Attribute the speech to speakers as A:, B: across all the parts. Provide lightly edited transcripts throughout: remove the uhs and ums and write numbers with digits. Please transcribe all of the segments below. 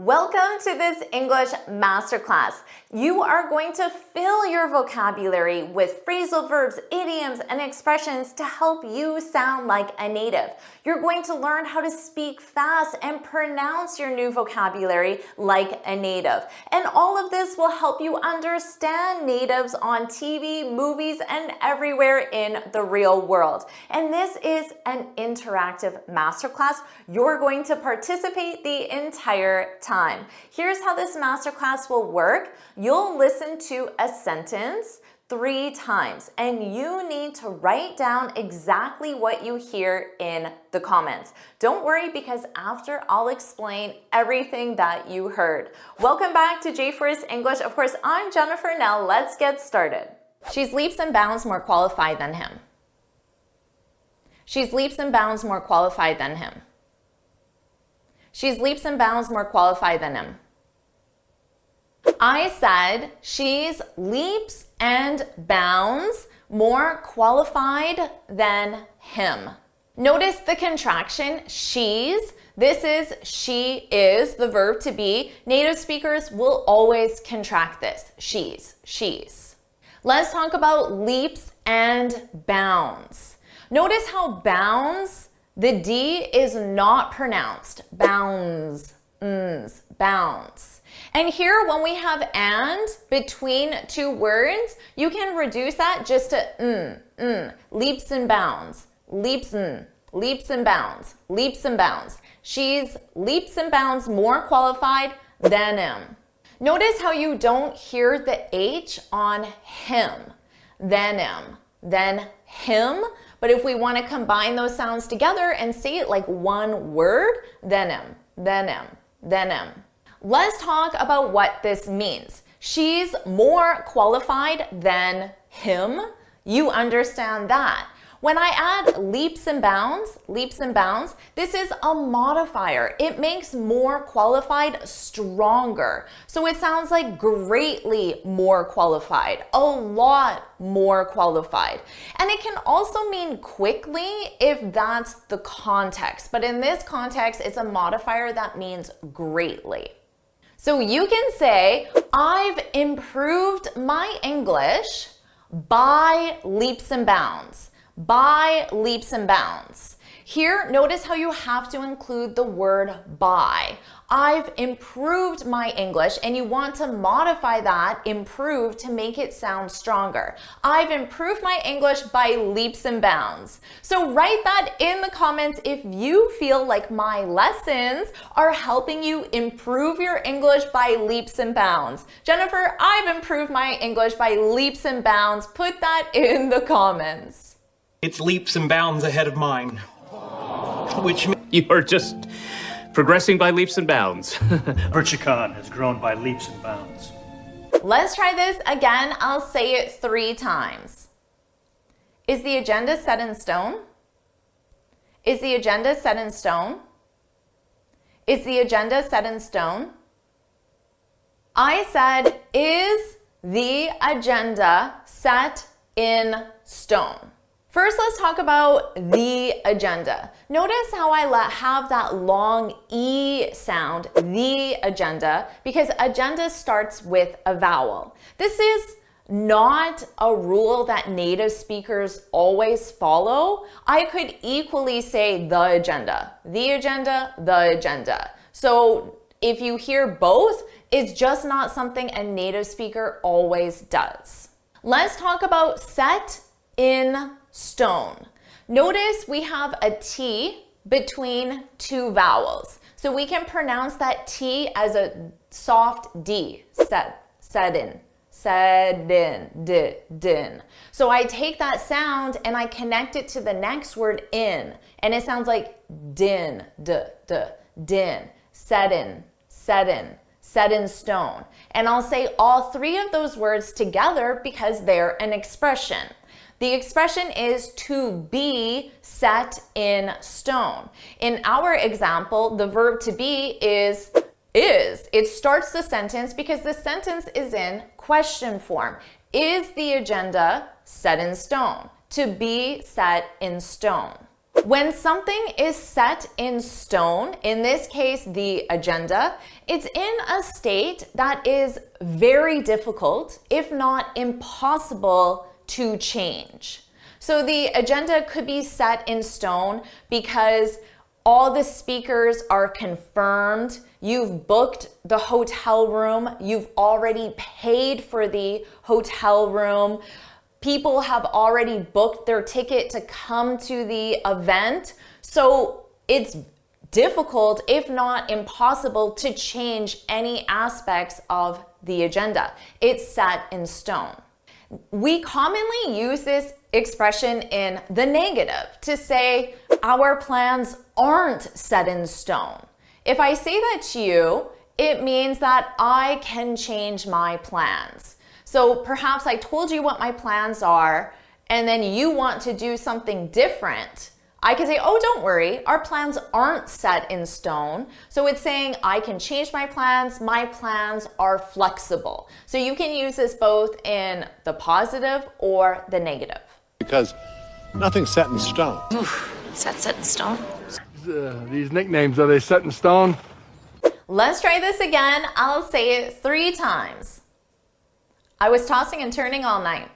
A: Welcome to this English Masterclass. You are going to fill your vocabulary with phrasal verbs, idioms, and expressions to help you sound like a native. You're going to learn how to speak fast and pronounce your new vocabulary like a native. And all of this will help you understand natives on TV, movies, and everywhere in the real world. And this is an interactive masterclass. You're going to participate the entire time. Here's how this masterclass will work. You'll listen to a sentence 3 times, and you need to write down exactly what you hear in the comments. Don't worry, because after I'll explain everything that you heard. Welcome back to JForrest English. Of course, I'm Jennifer. Now let's get started. She's leaps and bounds more qualified than him. She's leaps and bounds more qualified than him. She's leaps and bounds more qualified than him. I said she's leaps and bounds more qualified than him. Notice the contraction, she's. This is she is, the verb to be. Native speakers will always contract this. She's. Let's talk about leaps and bounds. Notice how bounds, the D is not pronounced. Bounds, bounds. And here, when we have and between two words, you can reduce that just to leaps and bounds, leaps and bounds, leaps and bounds. She's leaps and bounds more qualified than him. Notice how you don't hear the H on him, than him. But if we want to combine those sounds together and say it like one word, then him. Let's talk about what this means. She's more qualified than him. You understand that. When I add leaps and bounds, this is a modifier. It makes more qualified stronger. So it sounds like greatly more qualified, a lot more qualified. And it can also mean quickly if that's the context. But in this context, it's a modifier that means greatly. So you can say, I've improved my English by leaps and bounds. By leaps and bounds. Here, notice how you have to include the word by. I've improved my English, and you want to modify that improve to make it sound stronger. I've improved my English by leaps and bounds. So write that in the comments if you feel like my lessons are helping you improve your English by leaps and bounds. Jennifer, I've improved my English by leaps and bounds. Put that in the comments.
B: It's leaps and bounds ahead of mine. Which
C: you are just progressing by leaps and bounds.
D: Virtucon has grown by leaps and bounds.
A: Let's try this again. I'll say it 3 times. Is the agenda set in stone? Is the agenda set in stone? Is the agenda set in stone? I said, is the agenda set in stone? First, let's talk about the agenda. Notice how I have that long E sound, the agenda, because agenda starts with a vowel. This is not a rule that native speakers always follow. I could equally say the agenda, the agenda, the agenda. So if you hear both, it's just not something a native speaker always does. Let's talk about set in stone. Notice we have a T between 2 vowels. So we can pronounce that T as a soft D, din. So I take that sound and I connect it to the next word in, and it sounds like din, din, set in stone. And I'll say all 3 of those words together because they're an expression. The expression is to be set in stone. In our example, the verb to be is. It starts the sentence because the sentence is in question form. Is the agenda set in stone? To be set in stone. When something is set in stone, in this case, the agenda, it's in a state that is very difficult, if not impossible, to change. So the agenda could be set in stone because all the speakers are confirmed. You've booked the hotel room. You've already paid for the hotel room. People have already booked their ticket to come to the event. So it's difficult, if not impossible, to change any aspects of the agenda. It's set in stone. We commonly use this expression in the negative to say our plans aren't set in stone. If I say that to you, it means that I can change my plans. So perhaps I told you what my plans are, and then you want to do something different. I can say, oh, don't worry, our plans aren't set in stone. So it's saying I can change my plans are flexible. So you can use this both in the positive or the negative.
E: Because nothing's set in stone.
F: Is that set in stone?
G: These nicknames, are they set in stone?
A: Let's try this again. I'll say it 3 times. I was tossing and turning all night.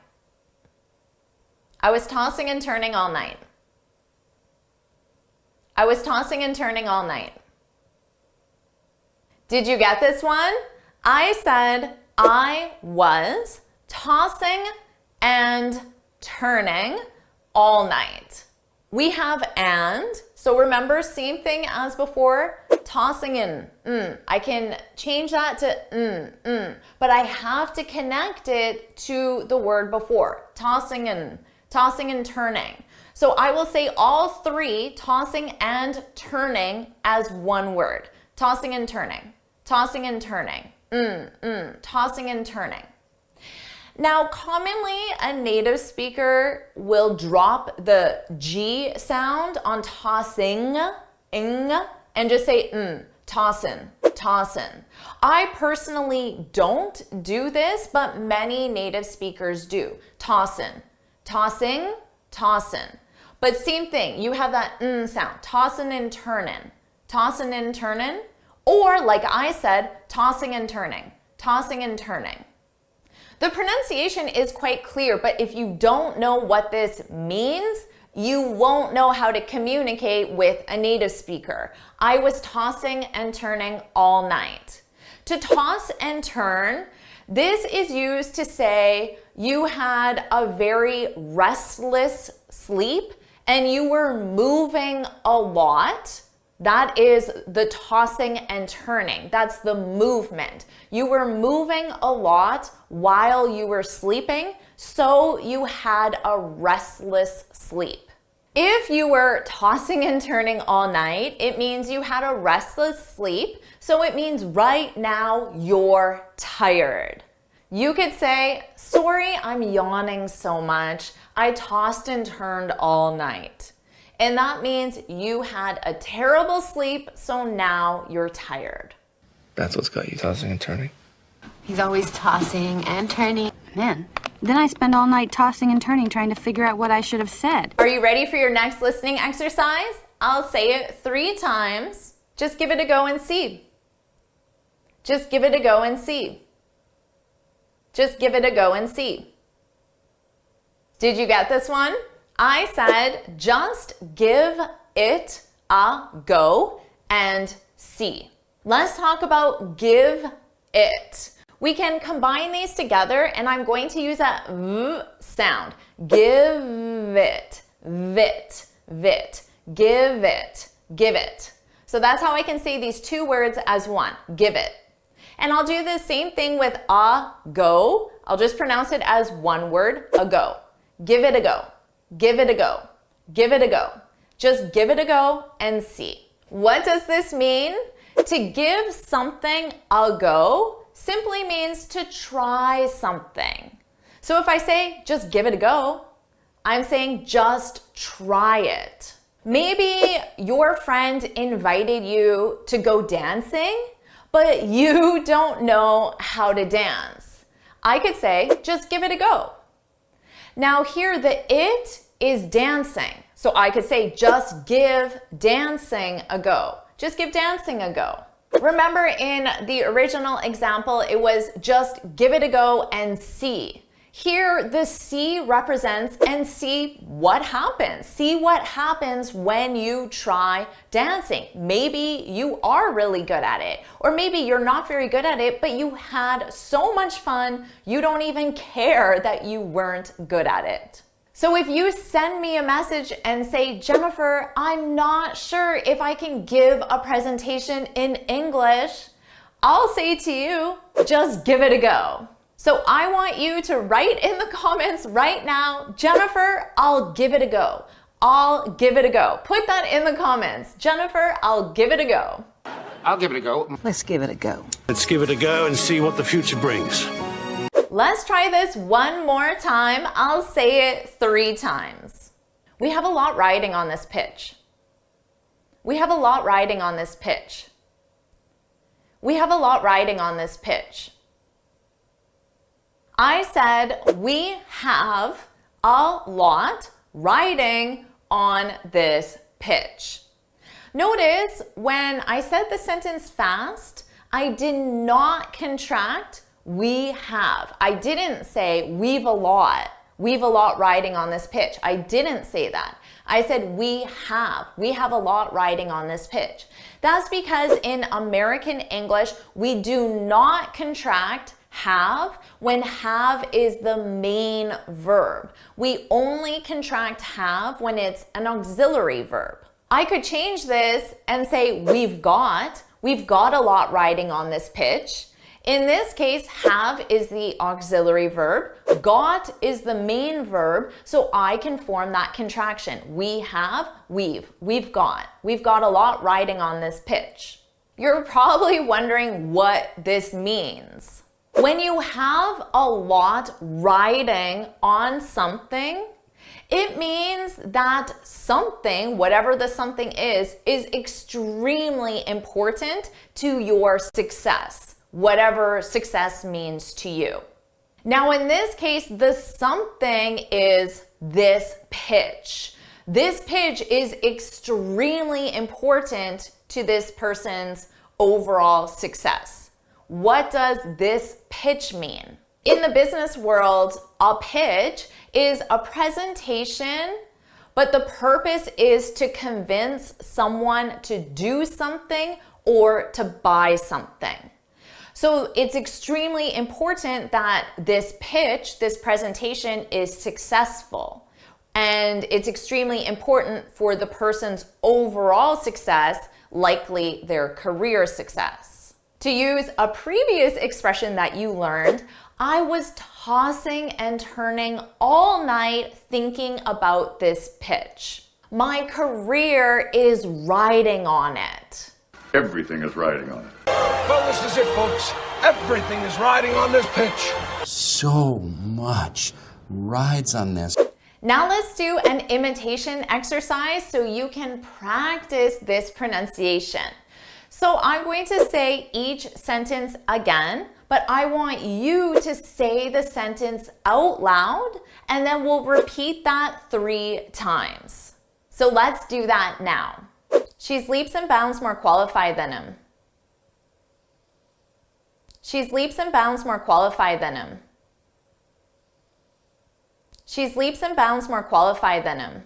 A: I was tossing and turning all night. I was tossing and turning all night. Did you get this one? I said I was tossing and turning all night. We have and, so remember, same thing as before, tossing in, I can change that to but I have to connect it to the word before, tossing and turning. So I will say all 3, tossing and turning, as one word. Tossing and turning, tossing and turning, tossing and turning. Now, commonly, a native speaker will drop the G sound on tossing, ing, and just say tossin', tossin'. I personally don't do this, but many native speakers do. Tossin', tossing, tossin'. But same thing, you have that sound, tossin' and turnin', tossin' and turnin', or like I said, tossing and turning, tossing and turning. The pronunciation is quite clear, but if you don't know what this means, you won't know how to communicate with a native speaker. I was tossing and turning all night. To toss and turn, this is used to say you had a very restless sleep and you were moving a lot. That is the tossing and turning. That's the movement. You were moving a lot while you were sleeping, so you had a restless sleep. If you were tossing and turning all night, it means you had a restless sleep, so it means right now you're tired. You could say, sorry, I'm yawning so much. I tossed and turned all night. And that means you had a terrible sleep, so now you're tired.
C: That's what's got you tossing and turning.
F: He's always tossing and turning.
H: Man, then I spend all night tossing and turning trying to figure out what I should have said.
A: Are you ready for your next listening exercise? I'll say it 3 times. Just give it a go and see. Just give it a go and see. Just give it a go and see. Did you get this one? I said just give it a go and see. Let's talk about give it. We can combine these together and I'm going to use that v sound. Give it, vit, vit, give it, give it. So that's how I can say these 2 words as one, give it. And I'll do the same thing with a go. I'll just pronounce it as one word, a go. Give it a go. Give it a go. Give it a go. Just give it a go and see. What does this mean? To give something a go simply means to try something. So if I say just give it a go, I'm saying just try it. Maybe your friend invited you to go dancing, but you don't know how to dance. I could say just give it a go. Now here the it is dancing. So I could say, just give dancing a go. Just give dancing a go. Remember in the original example, it was just give it a go and see. Here, the see represents and see what happens. See what happens when you try dancing. Maybe you are really good at it, or maybe you're not very good at it, but you had so much fun, you don't even care that you weren't good at it. So if you send me a message and say, Jennifer, I'm not sure if I can give a presentation in English, I'll say to you, just give it a go. So I want you to write in the comments right now, Jennifer, I'll give it a go. I'll give it a go. Put that in the comments. Jennifer, I'll give it a go.
C: I'll give it a go.
I: Let's give it a go.
E: Let's give it a go and see what the future brings.
A: Let's try this one more time. I'll say it 3 times. We have a lot riding on this pitch. We have a lot riding on this pitch. We have a lot riding on this pitch. I said we have a lot riding on this pitch. Notice when I said the sentence fast, I did not contract we have. I didn't say we've a lot riding on this pitch. I didn't say that. I said we have a lot riding on this pitch. That's because in American English, we do not contract have when have is the main verb. We only contract have when it's an auxiliary verb. I could change this and say we've got a lot riding on this pitch. In this case, have is the auxiliary verb, got is the main verb, so I can form that contraction. We have, we've got a lot riding on this pitch. You're probably wondering what this means. When you have a lot riding on something, it means that something, whatever the something is extremely important to your success, whatever success means to you. Now, in this case, the something is this pitch. This pitch is extremely important to this person's overall success. What does this pitch mean? In the business world, a pitch is a presentation, but the purpose is to convince someone to do something or to buy something. So it's extremely important that this pitch, this presentation is successful. And it's extremely important for the person's overall success, likely their career success. To use a previous expression that you learned, I was tossing and turning all night thinking about this pitch. My career is riding on it.
J: Everything is riding on it.
G: Well, this is it, folks. Everything is riding on this pitch.
I: So much rides on this.
A: Now let's do an imitation exercise so you can practice this pronunciation. So I'm going to say each sentence again, but I want you to say the sentence out loud, and then we'll repeat that 3 times. So let's do that now. She's leaps and bounds more qualified than him. She's leaps and bounds more qualified than him. She's leaps and bounds more qualified than him.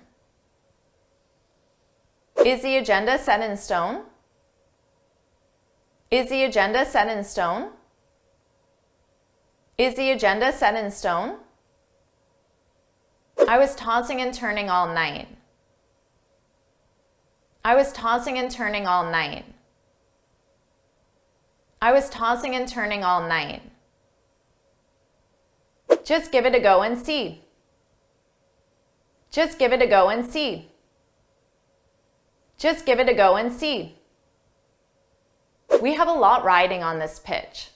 A: Is the agenda set in stone? Is the agenda set in stone? Is the agenda set in stone? I was tossing and turning all night. I was tossing and turning all night. I was tossing and turning all night. Just give it a go and see. Just give it a go and see. Just give it a go and see. We have a lot riding on this pitch.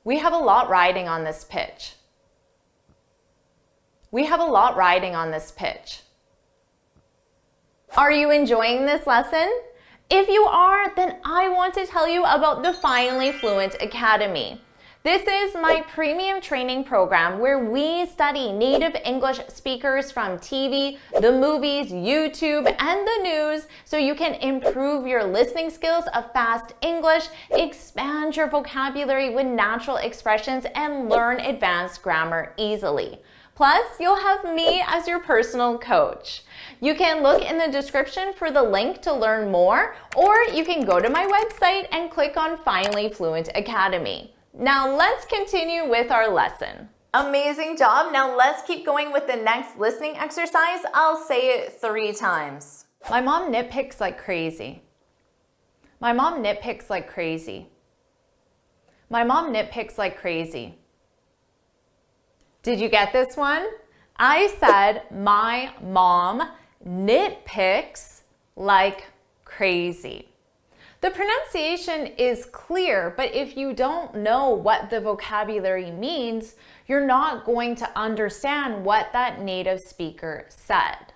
A: We have a lot riding on this pitch. We have a lot riding on this pitch. Are you enjoying this lesson? If you are, then I want to tell you about the Finally Fluent Academy. This is my premium training program where we study native English speakers from TV, the movies, YouTube, and the news so you can improve your listening skills of fast English, expand your vocabulary with natural expressions, and learn advanced grammar easily. Plus, you'll have me as your personal coach. You can look in the description for the link to learn more, or you can go to my website and click on Finally Fluent Academy. Now let's continue with our lesson. Amazing job. Now let's keep going with the next listening exercise. I'll say it 3 times. My mom nitpicks like crazy. My mom nitpicks like crazy. My mom nitpicks like crazy. Did you get this one? I said my mom nitpicks like crazy. The pronunciation is clear, but if you don't know what the vocabulary means, you're not going to understand what that native speaker said.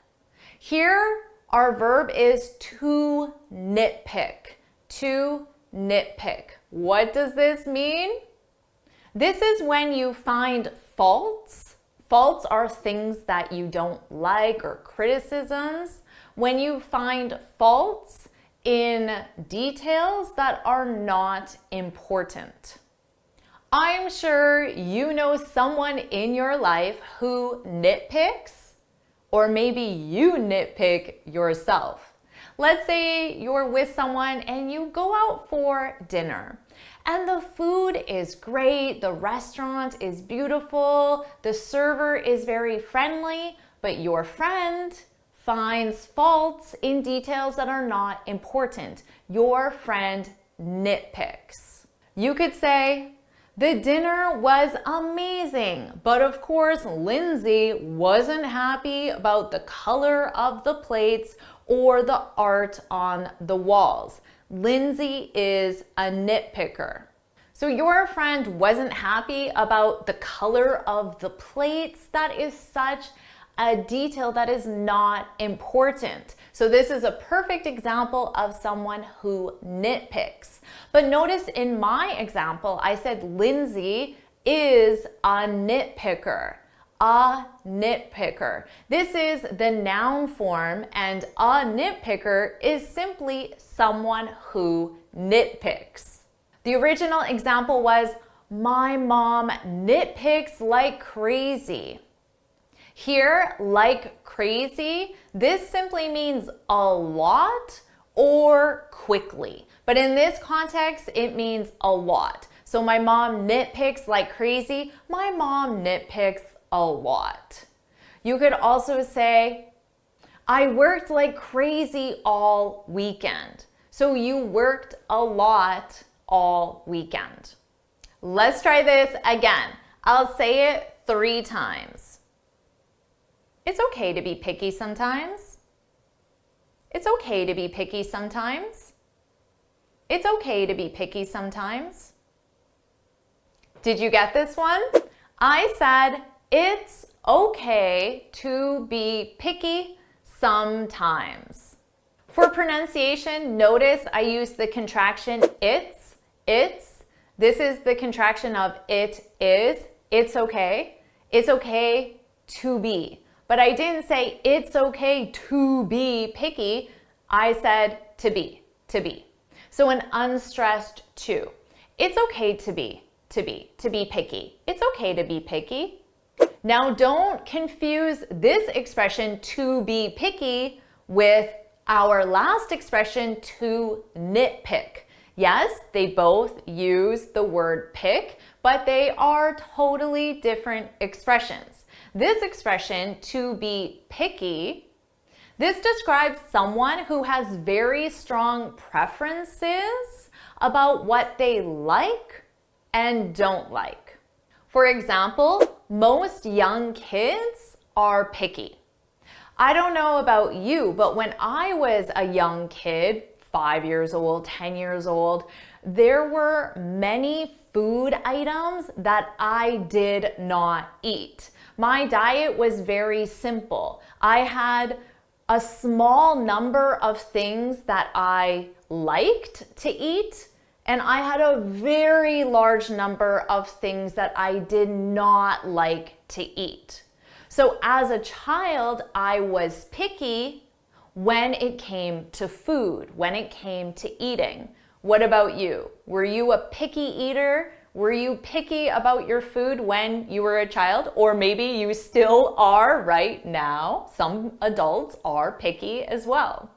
A: Here, our verb is to nitpick. To nitpick. What does this mean? This is when you find faults. Faults are things that you don't like or criticisms. When you find faults in details that are not important. I'm sure you know someone in your life who nitpicks, or maybe you nitpick yourself. Let's say you're with someone and you go out for dinner and the food is great, the restaurant is beautiful, the server is very friendly, but your friend finds faults in details that are not important. Your friend nitpicks. You could say, the dinner was amazing, but of course Lindsay wasn't happy about the color of the plates or the art on the walls. Lindsay is a nitpicker. So your friend wasn't happy about the color of the plates. That is such a detail that is not important. So this is a perfect example of someone who nitpicks. But notice in my example, I said Lindsay is a nitpicker. A nitpicker. This is the noun form, and a nitpicker is simply someone who nitpicks. The original example was, my mom nitpicks like crazy. Here, like crazy, this simply means a lot or quickly. But in this context, it means a lot. So my mom nitpicks like crazy. My mom nitpicks a lot. You could also say, I worked like crazy all weekend. So you worked a lot all weekend. Let's try this again. I'll say it 3 times. It's okay to be picky sometimes. It's okay to be picky sometimes. It's okay to be picky sometimes. Did you get this one? I said it's okay to be picky sometimes. For pronunciation, notice I use the contraction it's. This is the contraction of it is. It's okay. It's okay to be. But I didn't say it's okay to be picky. I said to be. So an unstressed to. It's okay to be picky. It's okay to be picky. Now don't confuse this expression to be picky with our last expression to nitpick. Yes, they both use the word pick, but they are totally different expressions. This expression, to be picky, this describes someone who has very strong preferences about what they like and don't like. For example, most young kids are picky. I don't know about you, but when I was a young kid, 5 years old, 10 years old, there were many food items that I did not eat. My diet was very simple. I had a small number of things that I liked to eat, And I had a very large number of things that I did not like to eat. So as a child, I was picky when it came to food, when it came to eating. What about you? Were you a picky eater? Were you picky about your food when you were a child? Or maybe you still are right now. Some adults are picky as well.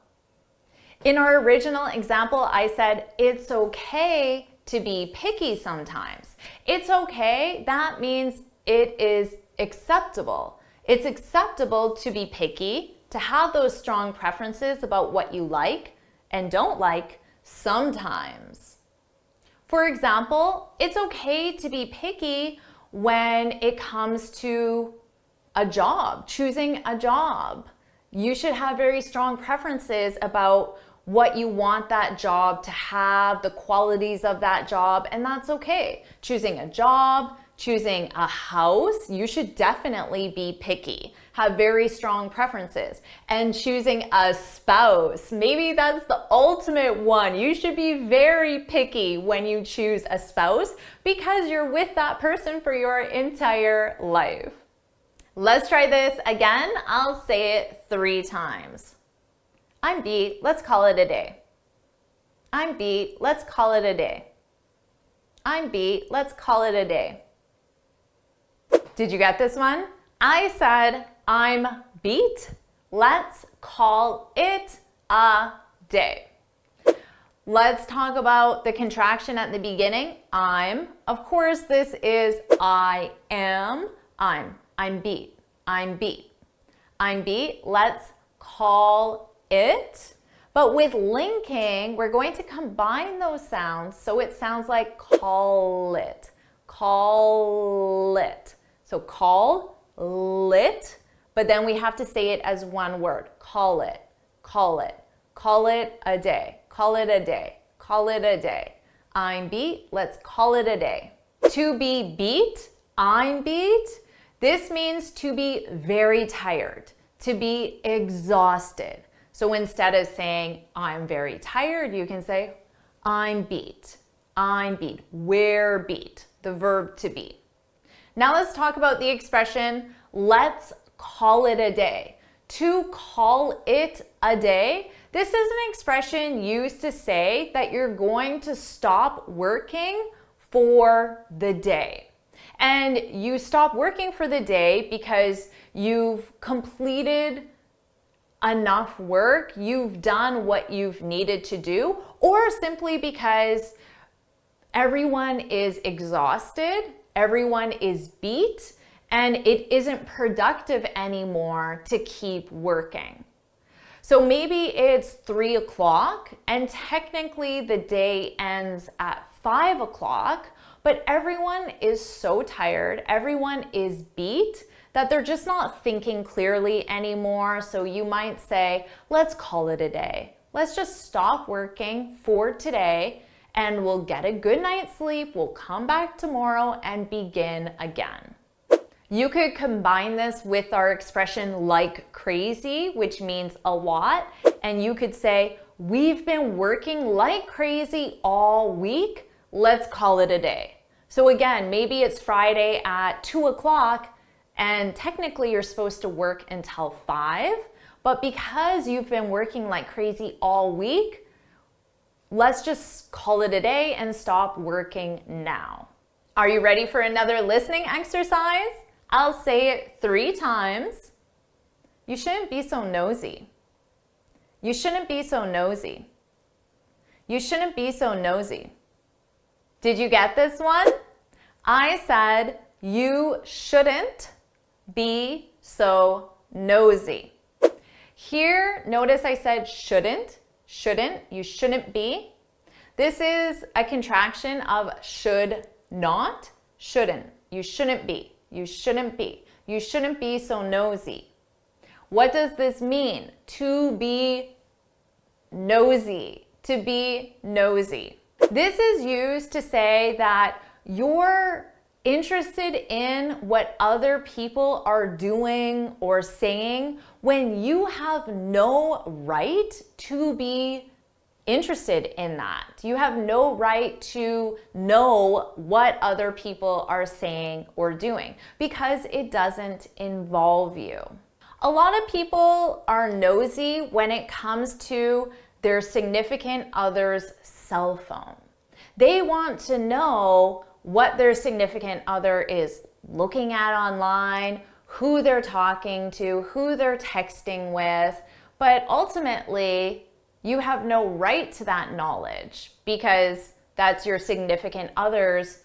A: In our original example, I said, it's okay to be picky sometimes. It's okay, that means it is acceptable. It's acceptable to be picky, to have those strong preferences about what you like and don't like sometimes. For example, it's okay to be picky when it comes to a job, choosing a job. You should have very strong preferences about what you want that job to have, the qualities of that job, and that's okay. Choosing a job, choosing a house, you should definitely be picky, have very strong preferences. And choosing a spouse, maybe that's the ultimate one. You should be very picky when you choose a spouse because you're with that person for your entire life. Let's try this again. I'll say it 3 times. I'm beat, let's call it a day. I'm beat, let's call it a day. I'm beat, let's call it a day. Did you get this one? I said, I'm beat, let's call it a day. Let's talk about the contraction at the beginning. I'm, of course, this is I am, I'm beat, I'm beat. I'm beat, let's call it. But with linking, we're going to combine those sounds so it sounds like call it, call it. So call lit, but then we have to say it as one word. Call it, call it, call it a day, call it a day, call it a day. I'm beat, let's call it a day. To be beat, I'm beat. This means to be very tired, to be exhausted. So instead of saying, I'm very tired, you can say, I'm beat, we're beat, the verb to be. Now let's talk about the expression, let's call it a day. To call it a day, this is an expression used to say that you're going to stop working for the day. And you stop working for the day because you've completed enough work, you've done what you've needed to do, or simply because everyone is exhausted, everyone is beat, and it isn't productive anymore to keep working. So maybe it's 3 o'clock and technically the day ends at 5 o'clock, but everyone is so tired, everyone is beat, that they're just not thinking clearly anymore. So you might say, let's call it a day. Let's just stop working for today and we'll get a good night's sleep. We'll come back tomorrow and begin again. You could combine this with our expression like crazy, which means a lot. And you could say, we've been working like crazy all week. Let's call it a day. So again, maybe it's Friday at 2 o'clock and technically you're supposed to work until 5, but because you've been working like crazy all week, let's just call it a day and stop working now. Are you ready for another listening exercise? I'll say it 3 times. You shouldn't be so nosy. You shouldn't be so nosy. You shouldn't be so nosy. Did you get this one? I said you shouldn't be so nosy. Here, notice I said shouldn't, you shouldn't be. This is a contraction of should not, shouldn't. You shouldn't be, you shouldn't be. You shouldn't be so nosy. What does this mean? To be nosy, to be nosy. This is used to say that you're interested in what other people are doing or saying when you have no right to be interested in that. You have no right to know what other people are saying or doing because it doesn't involve you. A lot of people are nosy when it comes to their significant other's cell phone. They want to know what their significant other is looking at online, who they're talking to, who they're texting with, but ultimately, you have no right to that knowledge because that's your significant other's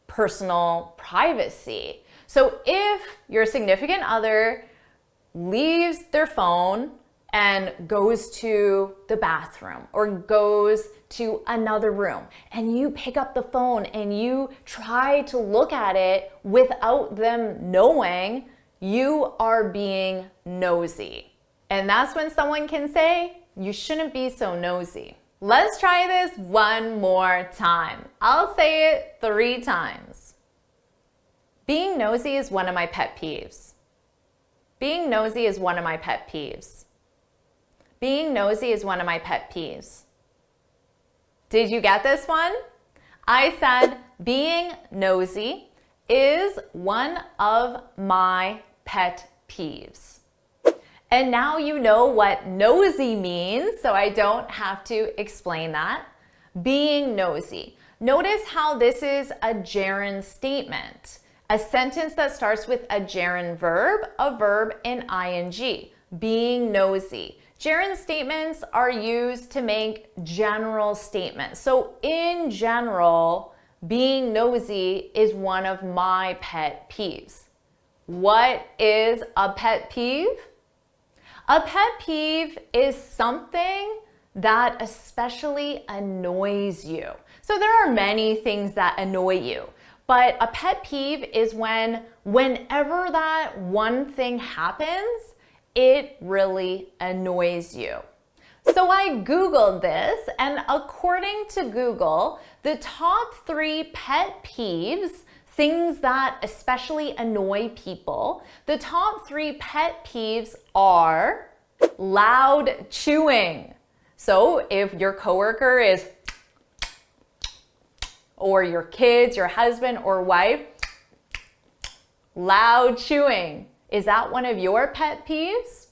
A: personal privacy. So if your significant other leaves their phone and goes to the bathroom or goes to another room and you pick up the phone and you try to look at it without them knowing, you are being nosy. And that's when someone can say, you shouldn't be so nosy. Let's try this one more time. I'll say it 3 times. Being nosy is one of my pet peeves. Being nosy is one of my pet peeves. Being nosy is one of my pet peeves. Did you get this one? I said being nosy is one of my pet peeves. And now you know what nosy means, so I don't have to explain that. Being nosy. Notice how this is a gerund statement. A sentence that starts with a gerund verb, a verb in ing. Being nosy. Gerund statements are used to make general statements. So in general, being nosy is one of my pet peeves. What is a pet peeve? A pet peeve is something that especially annoys you. So there are many things that annoy you, but a pet peeve is whenever that one thing happens, it really annoys you. So I Googled this, and according to Google, the top 3 pet peeves, things that especially annoy people, the top 3 pet peeves are loud chewing. So if your coworker is, or your kids, your husband or wife, loud chewing. Is that one of your pet peeves?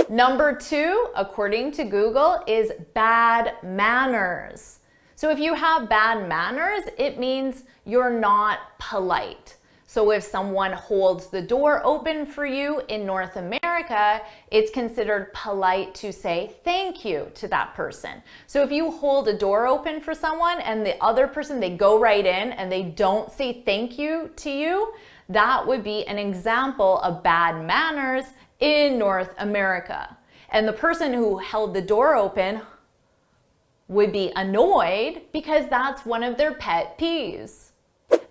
A: Number 2, according to Google, is bad manners. So if you have bad manners, it means you're not polite. So if someone holds the door open for you in North America, it's considered polite to say thank you to that person. So if you hold a door open for someone and the other person, they go right in and they don't say thank you to you, that would be an example of bad manners in North America. And the person who held the door open would be annoyed because that's one of their pet peeves.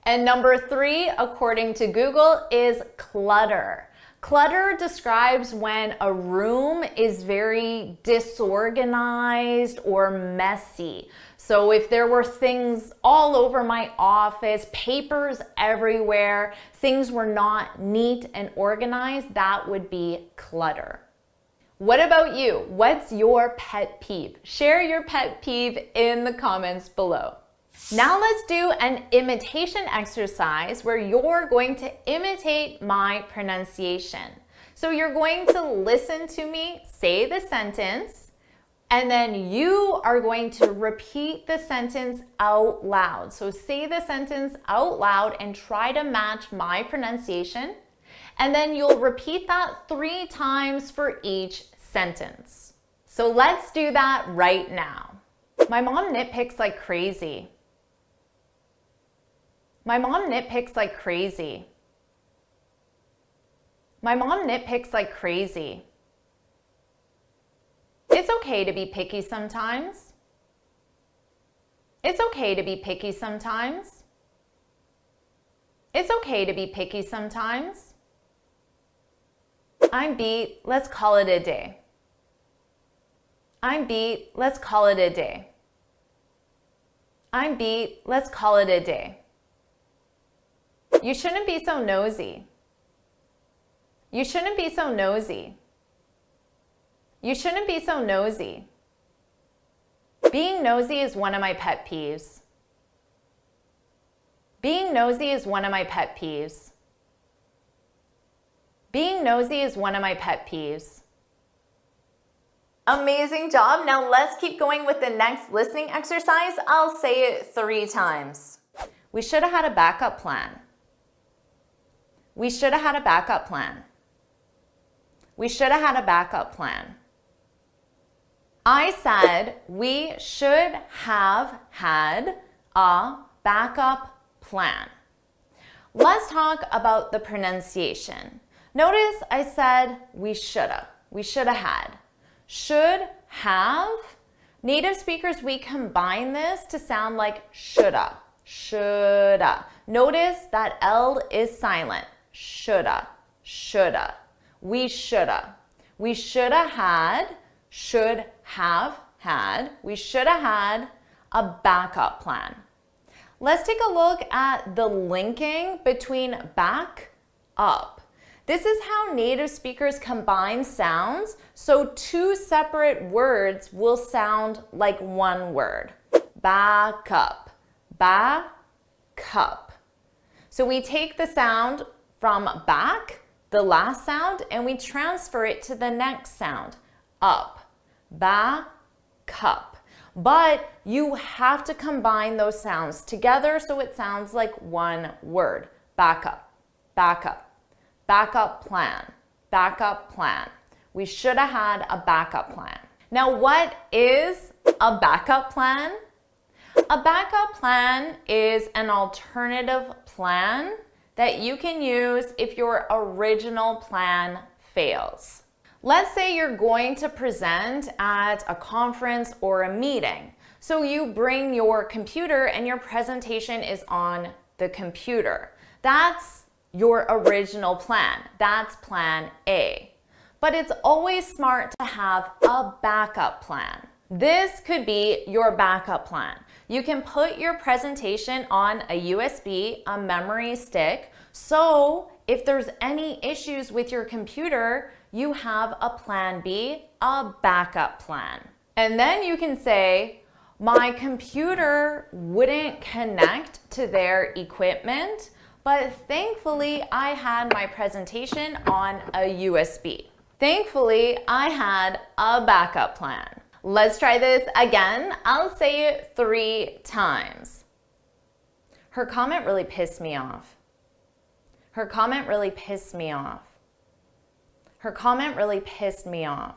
A: And number 3, according to Google, is clutter. Clutter describes when a room is very disorganized or messy. So if there were things all over my office, papers everywhere, things were not neat and organized, that would be clutter. What about you? What's your pet peeve? Share your pet peeve in the comments below. Now let's do an imitation exercise where you're going to imitate my pronunciation. So you're going to listen to me say the sentence, and then you are going to repeat the sentence out loud. So say the sentence out loud and try to match my pronunciation. And then you'll repeat that 3 times for each sentence. So let's do that right now. My mom nitpicks like crazy. My mom nitpicks like crazy. My mom nitpicks like crazy. It's okay to be picky sometimes. It's okay to be picky sometimes. It's okay to be picky sometimes. I'm beat, let's call it a day. I'm beat, let's call it a day. I'm beat, let's call it a day. You shouldn't be so nosy. You shouldn't be so nosy. You shouldn't be so nosy. Being nosy is one of my pet peeves. Being nosy is one of my pet peeves. Being nosy is one of my pet peeves. Amazing job. Now let's keep going with the next listening exercise. I'll say it 3 times. We should have had a backup plan. We should have had a backup plan. We should have had a backup plan. I said we should have had a backup plan. Let's talk about the pronunciation. Notice I said we shoulda. We shoulda had. Should have. Native speakers, we combine this to sound like shoulda. Shoulda. Notice that L is silent. Shoulda. Shoulda. We shoulda. We shoulda had. Should have had. We shoulda had a backup plan. Let's take a look at the linking between back up. This is how native speakers combine sounds, so 2 separate words will sound like one word. Back up, back up. So we take the sound from back, the last sound, and we transfer it to the next sound, up, back up. But you have to combine those sounds together so it sounds like one word. Back up, back up. Backup plan, backup plan. We should have had a backup plan. Now, what is a backup plan? A backup plan is an alternative plan that you can use if your original plan fails. Let's say you're going to present at a conference or a meeting. So you bring your computer and your presentation is on the computer. That's your original plan. That's plan A. But it's always smart to have a backup plan. This could be your backup plan. You can put your presentation on a USB, a memory stick, so if there's any issues with your computer, you have a plan B, a backup plan. And then you can say, my computer wouldn't connect to their equipment, but thankfully, I had my presentation on a USB. Thankfully, I had a backup plan. Let's try this again. I'll say it 3 times. Her comment really pissed me off. Her comment really pissed me off. Her comment really pissed me off.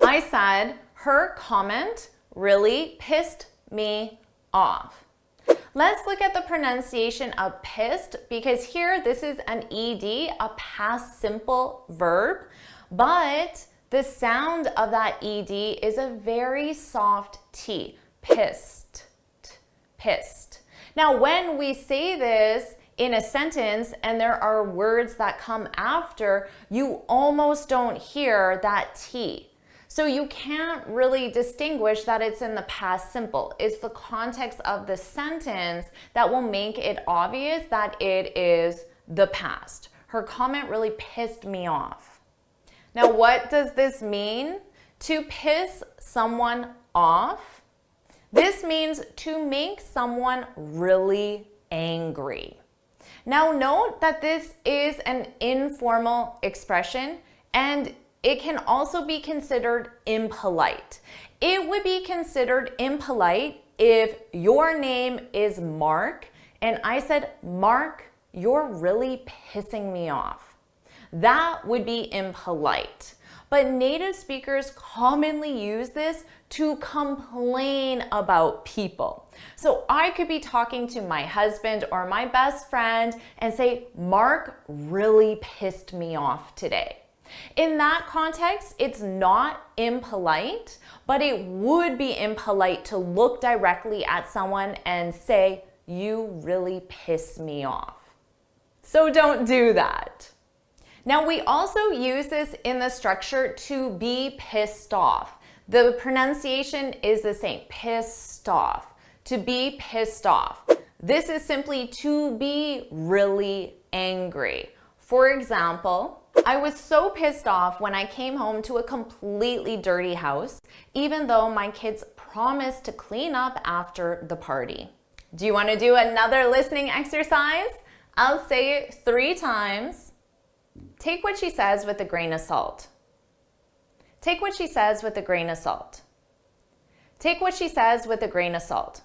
A: I said, her comment really pissed me off. Let's look at the pronunciation of pissed, because here this is an ED, a past simple verb, but the sound of that ED is a very soft T, pissed, pissed. Now when we say this in a sentence and there are words that come after, you almost don't hear that T. So you can't really distinguish that it's in the past simple. It's the context of the sentence that will make it obvious that it is the past. Her comment really pissed me off. Now, what does this mean? To piss someone off. This means to make someone really angry. Now, note that this is an informal expression and it can also be considered impolite. It would be considered impolite if your name is Mark and I said, Mark, you're really pissing me off. That would be impolite. But native speakers commonly use this to complain about people. So I could be talking to my husband or my best friend and say, Mark really pissed me off today. In that context, it's not impolite, but it would be impolite to look directly at someone and say, you really piss me off. So don't do that. Now, we also use this in the structure to be pissed off. The pronunciation is the same, pissed off, to be pissed off. This is simply to be really angry. For example, I was so pissed off when I came home to a completely dirty house, even though my kids promised to clean up after the party. Do you want to do another listening exercise? I'll say it 3 times. Take what she says with a grain of salt. Take what she says with a grain of salt. Take what she says with a grain of salt.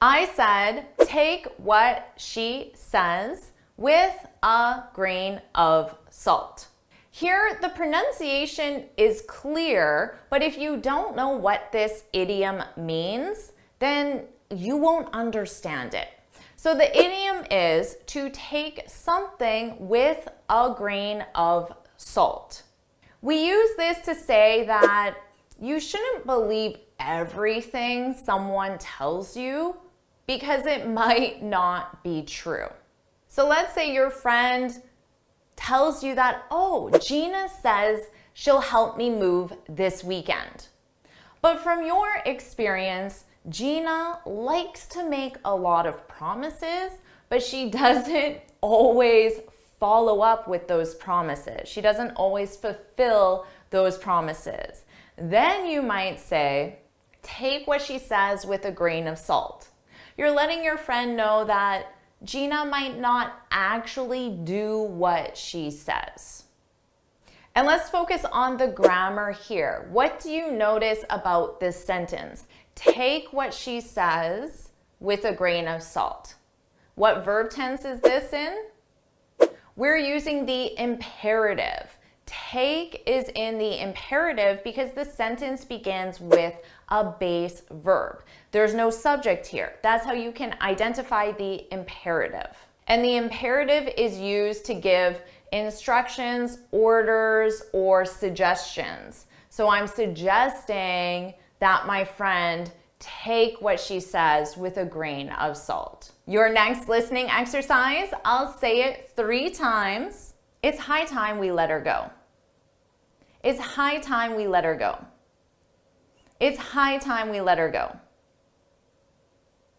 A: I said, take what she says with a grain of salt. Here, the pronunciation is clear, but if you don't know what this idiom means, then you won't understand it. So the idiom is to take something with a grain of salt. We use this to say that you shouldn't believe everything someone tells you because it might not be true. So let's say your friend tells you that, oh, Gina says she'll help me move this weekend. But from your experience, Gina likes to make a lot of promises, but she doesn't always follow up with those promises. She doesn't always fulfill those promises. Then you might say, take what she says with a grain of salt. You're letting your friend know that Gina might not actually do what she says. And let's focus on the grammar here. What do you notice about this sentence? Take what she says with a grain of salt. What verb tense is this in? We're using the imperative. Take is in the imperative because the sentence begins with a base verb. There's no subject here. That's how you can identify the imperative. And the imperative is used to give instructions, orders, or suggestions. So I'm suggesting that my friend take what she says with a grain of salt. Your next listening exercise, I'll say it 3 times. It's high time we let her go. It's high time we let her go. It's high time we let her go.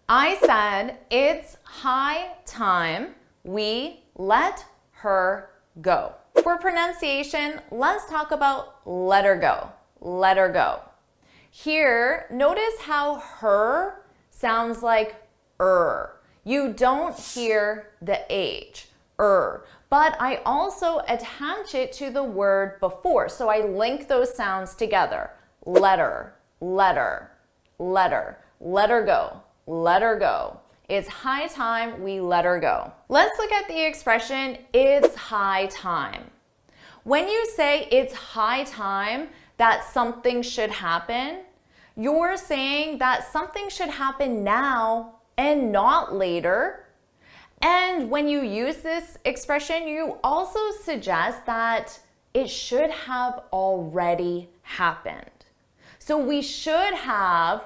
A: I said it's high time we let her go. For pronunciation, let's talk about let her go. Let her go. Here, notice how her sounds like You don't hear the H, but I also attach it to the word before. So I link those sounds together. Letter, letter, letter, let her go, let her go. It's high time we let her go. Let's look at the expression, it's high time. When you say it's high time that something should happen, you're saying that something should happen now and not later. And when you use this expression, you also suggest that it should have already happened. So we shoulda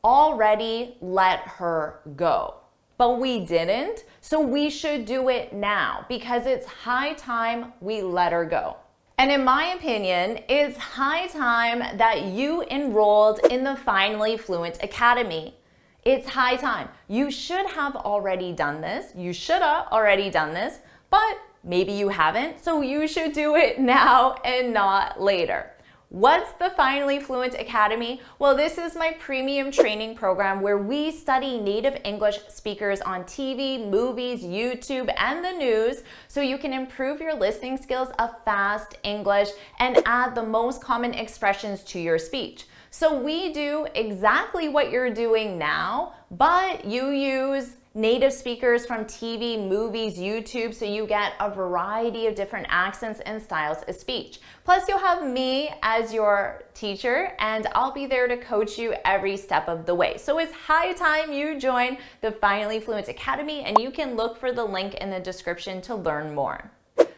A: already let her go. But we didn't, so we should do it now because it's high time we let her go. And in my opinion, it's high time that you enrolled in the Finally Fluent Academy. It's high time. You should have already done this. You should have already done this, but maybe you haven't, so you should do it now and not later. What's the Finally Fluent Academy? Well, this is my premium training program where we study native English speakers on TV, movies, YouTube, and the news so you can improve your listening skills of fast English and add the most common expressions to your speech. So we do exactly what you're doing now, but you use native speakers from TV, movies, YouTube, so you get a variety of different accents and styles of speech. Plus, you'll have me as your teacher, and I'll be there to coach you every step of the way. So it's high time you join the Finally Fluent Academy, and you can look for the link in the description to learn more.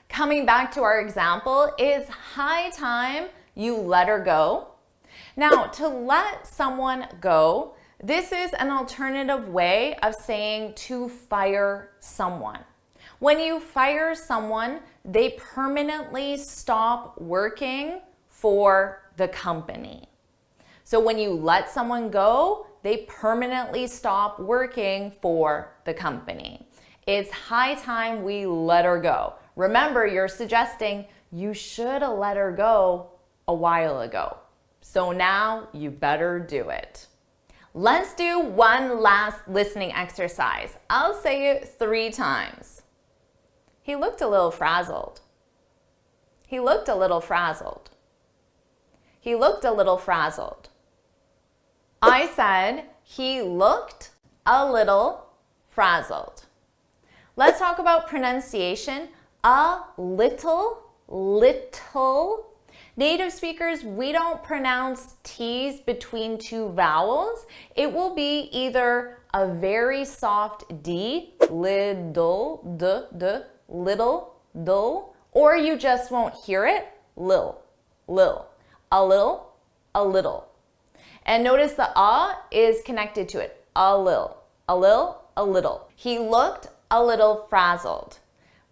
A: Coming back to our example, it's high time you let her go. Now, to let someone go, this is an alternative way of saying to fire someone. When you fire someone, they permanently stop working for the company. So when you let someone go, they permanently stop working for the company. It's high time we let her go. Remember, you're suggesting you should have let her go a while ago. So now you better do it. Let's do one last listening exercise. I'll say it 3 times. He looked a little frazzled. He looked a little frazzled. He looked a little frazzled. I said he looked a little frazzled. Let's talk about pronunciation. A little. Native speakers, we don't pronounce T's between 2 vowels. It will be either a very soft D, little, little, dull, or you just won't hear it, lil, a little, a little. And notice the is connected to it, a little, a little. He looked a little frazzled.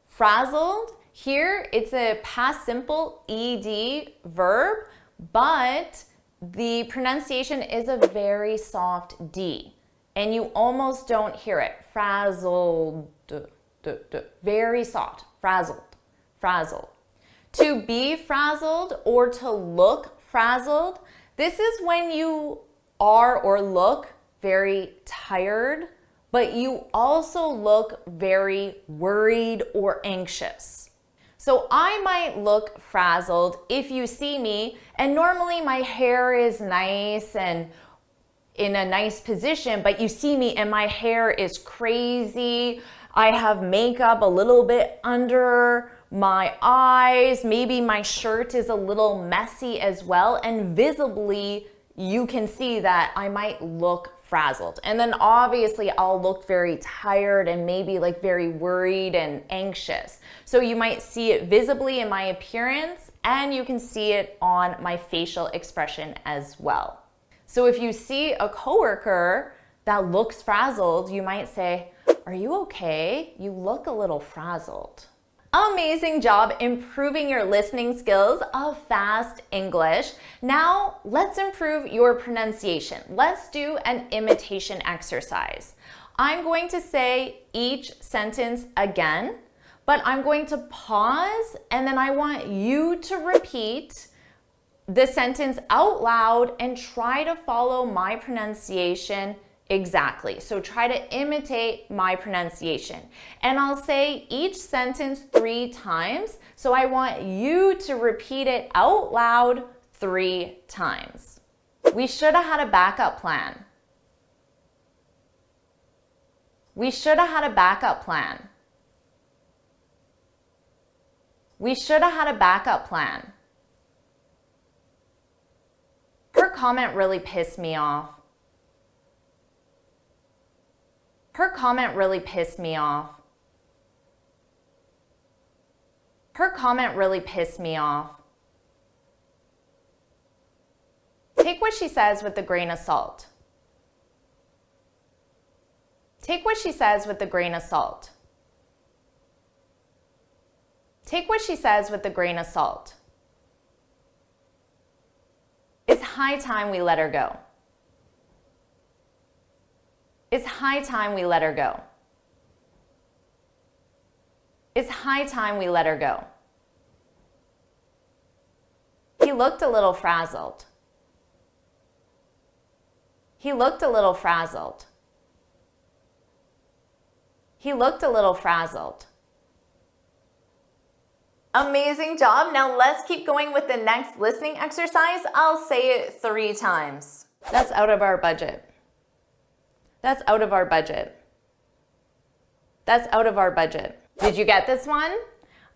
A: Frazzled, here it's a past simple ed verb, but the pronunciation is a very soft D, and you almost don't hear it. Frazzled, very soft, frazzled, frazzled. To be frazzled or to look frazzled, this is when you are or look very tired, but you also look very worried or anxious. So I might look frazzled if you see me, and normally my hair is nice and in a nice position, but you see me and my hair is crazy. I have makeup a little bit under my eyes. Maybe my shirt is a little messy as well, and visibly you can see that I might look frazzled. And then obviously I'll look very tired and maybe like very worried and anxious. So you might see it visibly in my appearance, and you can see it on my facial expression as well. So if you see a coworker that looks frazzled, you might say, "Are you okay? You look a little frazzled." Amazing job improving your listening skills of fast English. Now let's improve your pronunciation. Let's do an imitation exercise. I'm going to say each sentence again, but I'm going to pause, and then I want you to repeat the sentence out loud and try to follow my pronunciation exactly. So try to imitate my pronunciation. And I'll say each sentence 3 times. So I want you to repeat it out loud 3 times. We should have had a backup plan. We should have had a backup plan. We should have had a backup plan. Her comment really pissed me off. Her comment really pissed me off. Her comment really pissed me off. Take what she says with a grain of salt. Take what she says with a grain of salt. Take what she says with a grain of salt. It's high time we let her go. It's high time we let her go. It's high time we let her go. He looked a little frazzled. He looked a little frazzled. He looked a little frazzled. Amazing job. Now let's keep going with the next listening exercise. I'll say it 3 times. That's out of our budget. That's out of our budget. That's out of our budget. Did you get this one?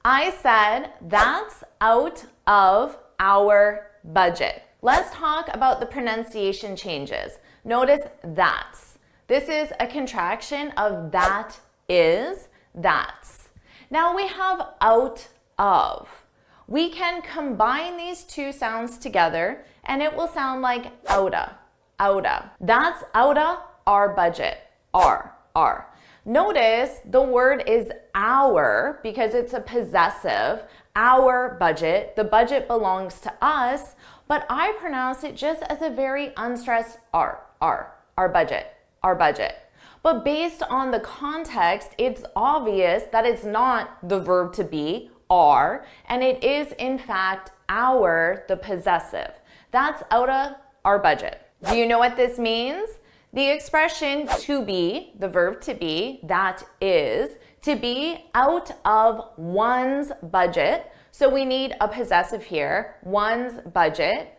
A: I said that's out of our budget. Let's talk about the pronunciation changes. Notice that's. This is a contraction of that is, that's. Now we have out of. We can combine these 2 sounds together and it will sound like outa, outa. That's outa our budget, our. Notice the word is our because it's a possessive, our budget. The budget belongs to us, but I pronounce it just as a very unstressed our budget, our budget. But based on the context, it's obvious that it's not the verb to be, are, and it is in fact our, the possessive. That's out of our budget. Do you know what this means? The expression to be, the verb to be, that is, to be out of one's budget. So we need a possessive here, one's budget.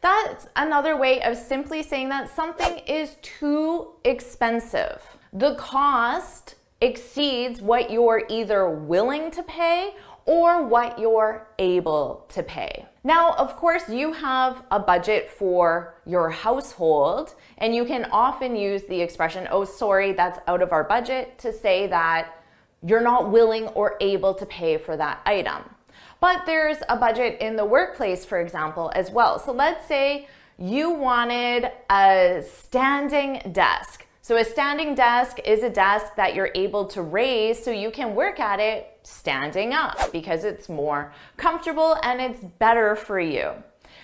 A: That's another way of simply saying that something is too expensive. The cost exceeds what you're either willing to pay or what you're able to pay. Now, of course, you have a budget for your household, and you can often use the expression, oh, sorry, that's out of our budget, to say that you're not willing or able to pay for that item. But there's a budget in the workplace, for example, as well. So let's say you wanted a standing desk. So a standing desk is a desk that you're able to raise so you can work at it standing up because it's more comfortable and it's better for you.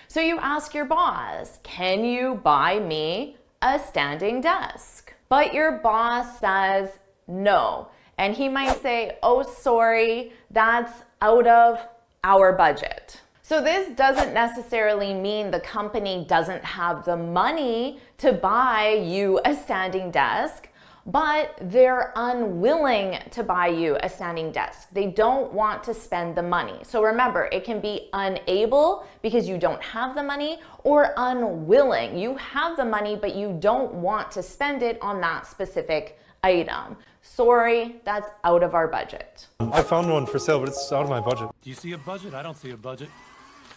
A: So you ask your boss, can you buy me a standing desk? But your boss says no. And he might say, oh, sorry, that's out of our budget. So this doesn't necessarily mean the company doesn't have the money to buy you a standing desk, but they're unwilling to buy you a standing desk. They don't want to spend the money. So remember, it can be unable because you don't have the money, or unwilling. You have the money, but you don't want to spend it on that specific item. Sorry, that's out of our budget.
K: I found one for sale, but it's out of my budget.
D: Do you see a budget? I don't see a budget.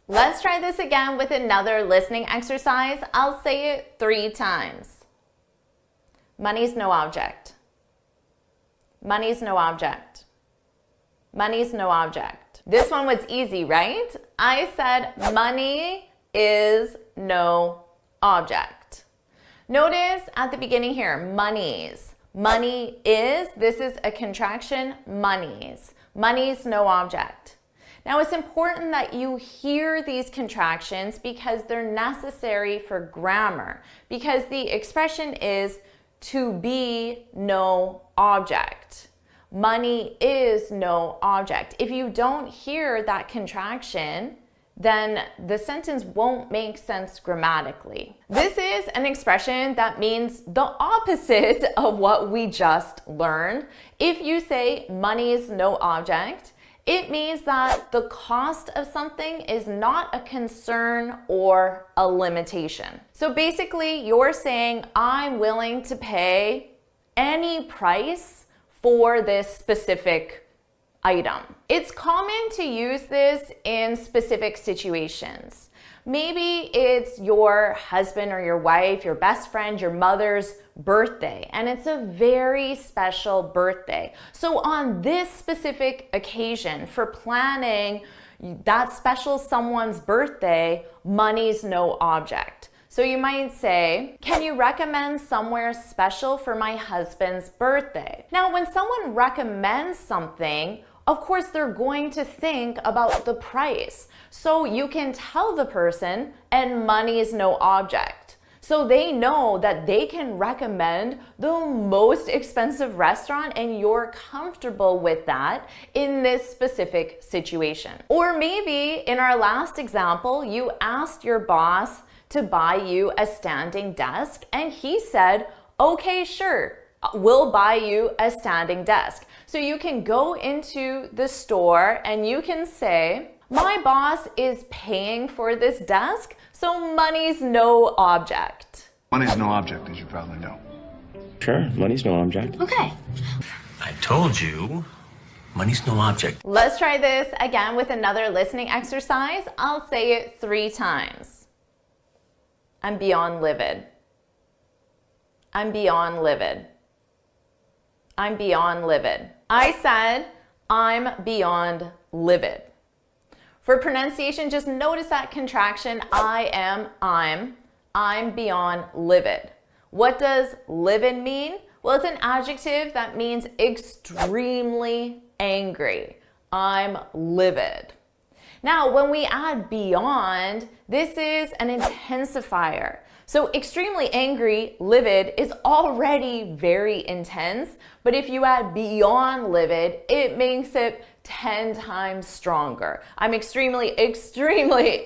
A: Let's try this again with another listening exercise. I'll say it 3 times. Money's no object. Money's no object. Money's no object. This one was easy, right? I said money is no object. Notice at the beginning here, monies. Money is, this is a contraction, monies. Money's no object. Now it's important that you hear these contractions because they're necessary for grammar, because the expression is to be no object. Money is no object. If you don't hear that contraction, then the sentence won't make sense grammatically. This is an expression that means the opposite of what we just learned. If you say money is no object, it means that the cost of something is not a concern or a limitation. So basically, you're saying, I'm willing to pay any price for this specific item. It's common to use this in specific situations. Maybe it's your husband or your wife, your best friend, your mother's birthday, and it's a very special birthday. So on this specific occasion, for planning that special someone's birthday, money's no object. So you might say, can you recommend somewhere special for my husband's birthday? Now, when someone recommends something, of course, they're going to think about the price. So you can tell the person, and money is no object. So they know that they can recommend the most expensive restaurant and you're comfortable with that in this specific situation. Or maybe in our last example, you asked your boss to buy you a standing desk and he said, okay, sure, we'll buy you a standing desk. So you can go into the store and you can say, my boss is paying for this desk, so money's no object.
J: Money's no object, as you probably know.
C: Sure, money's no object.
F: Okay.
E: I told you, money's no object.
A: Let's try this again with another listening exercise. I'll say it 3 times. I'm beyond livid. I'm beyond livid. I'm beyond livid. I said, I'm beyond livid. For pronunciation, just notice that contraction, I'm beyond livid. What does livid mean? Well, it's an adjective that means extremely angry. I'm livid. Now, when we add beyond, this is an intensifier. So extremely angry, livid is already very intense, but if you add beyond livid, it makes it 10 times stronger. I'm extremely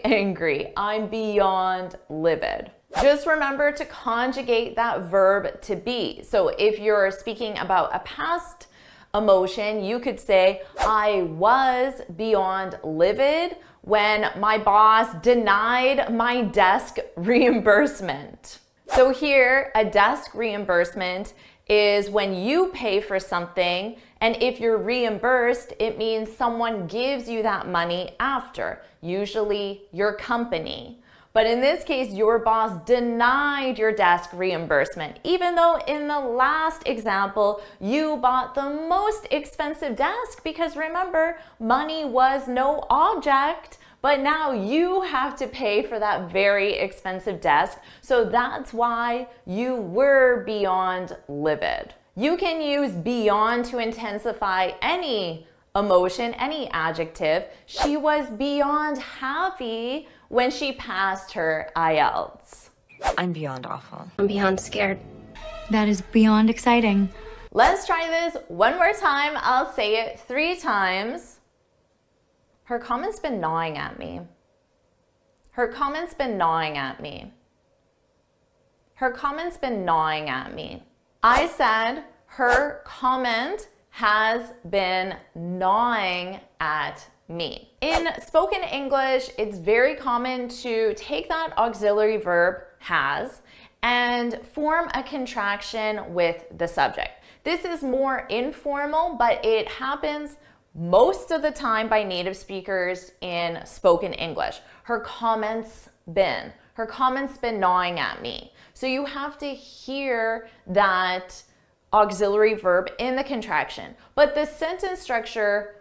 A: angry. I'm beyond livid. Just remember to conjugate that verb to be. So if you're speaking about a past emotion, you could say, I was beyond livid when my boss denied my desk reimbursement. So here, a desk reimbursement is when you pay for something, and if you're reimbursed, it means someone gives you that money after, usually your company. But in this case, your boss denied your desk reimbursement, even though in the last example, you bought the most expensive desk because remember, money was no object, but now you have to pay for that very expensive desk. So that's why you were beyond livid. You can use beyond to intensify any emotion, any adjective. She was beyond happy when she passed her IELTS.
L: I'm beyond awful.
F: I'm beyond scared.
H: That is beyond exciting.
A: Let's try this one more time. I'll say it 3 times. Her comment's been gnawing at me. Her comment's been gnawing at me. Her comment's been gnawing at me. I said her comment has been gnawing at me. In spoken English, it's very common to take that auxiliary verb has and form a contraction with the subject. This is more informal, but it happens most of the time by native speakers in spoken English. Her comment's been gnawing at me. So you have to hear that auxiliary verb in the contraction. But the sentence structure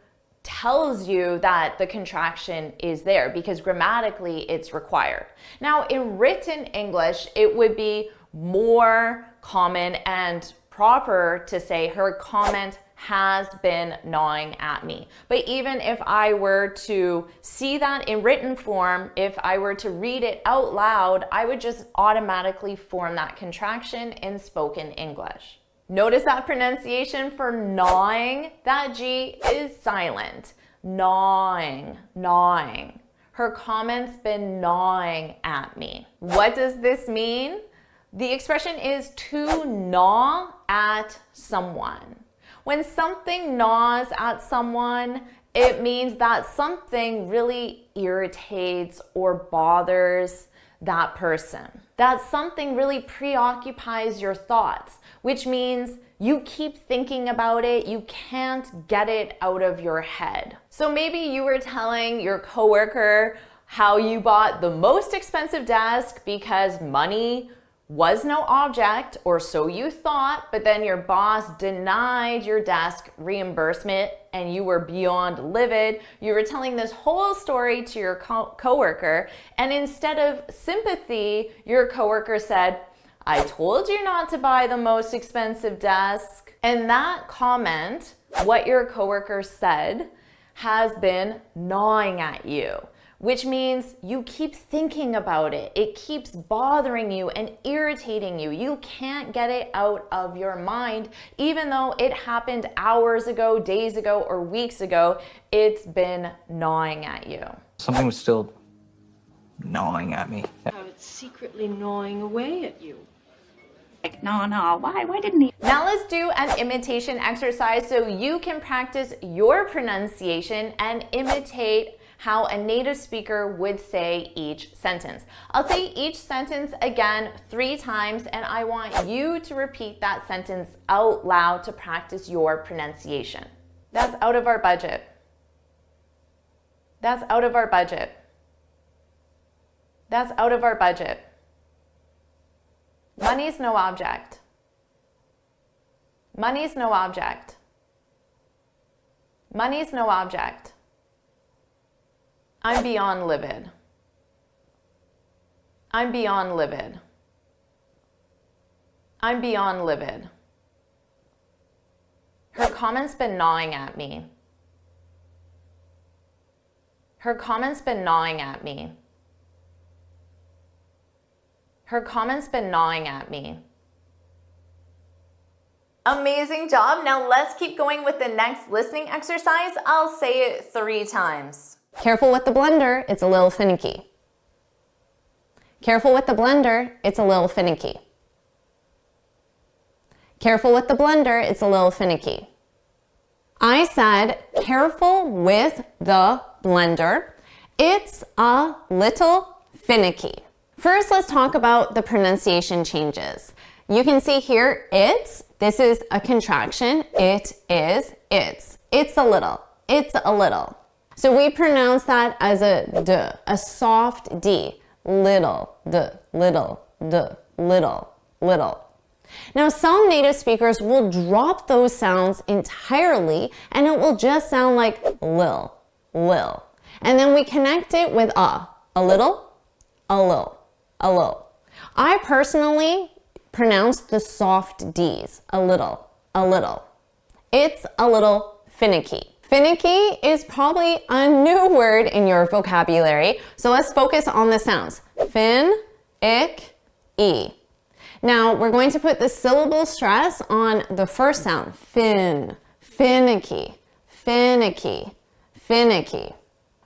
A: tells you that the contraction is there because grammatically it's required. Now in written English, it would be more common and proper to say her comment has been gnawing at me. But even if I were to see that in written form, if I were to read it out loud, I would just automatically form that contraction in spoken English. Notice that pronunciation for gnawing, that G is silent. Gnawing, gnawing. Her comment's been gnawing at me. What does this mean? The expression is to gnaw at someone. When something gnaws at someone, it means that something really irritates or bothers that person. That something really preoccupies your thoughts, which means you keep thinking about it, you can't get it out of your head. So maybe you were telling your coworker how you bought the most expensive desk because money was no object, or so you thought, but then your boss denied your desk reimbursement and you were beyond livid. You were telling this whole story to your coworker, and instead of sympathy, your coworker said, I told you not to buy the most expensive desk. And that comment, what your coworker said, has been gnawing at you, which means you keep thinking about it. It keeps bothering you and irritating you. You can't get it out of your mind, even though it happened hours ago, days ago, or weeks ago. It's been gnawing at you.
L: Something was still gnawing at me.
M: How it's secretly gnawing away at you.
H: Like, no, why didn't he?
A: Now let's do an imitation exercise so you can practice your pronunciation and imitate how a native speaker would say each sentence. I'll say each sentence again 3 times, and I want you to repeat that sentence out loud to practice your pronunciation. That's out of our budget. That's out of our budget. That's out of our budget. Money's no object. Money's no object. Money's no object. I'm beyond livid. I'm beyond livid. I'm beyond livid. Her comment's been gnawing at me. Her comment's been gnawing at me. Her comment's been gnawing at me. Amazing job. Now let's keep going with the next listening exercise. I'll say it 3 times. Careful with the blender, it's a little finicky. Careful with the blender, it's a little finicky. Careful with the blender, it's a little finicky. I said careful with the blender, it's a little finicky. First, let's talk about the pronunciation changes. You can see here, this is a contraction. It's a little. So we pronounce that as a d, a soft D. Little, little. Now, some native speakers will drop those sounds entirely and it will just sound like lil. And then we connect it with a little. I personally pronounce the soft D's, a little. It's a little finicky. Finicky is probably a new word in your vocabulary, so let's focus on the sounds. Fin, ick, e. Now, we're going to put the syllable stress on the first sound. Fin, finicky.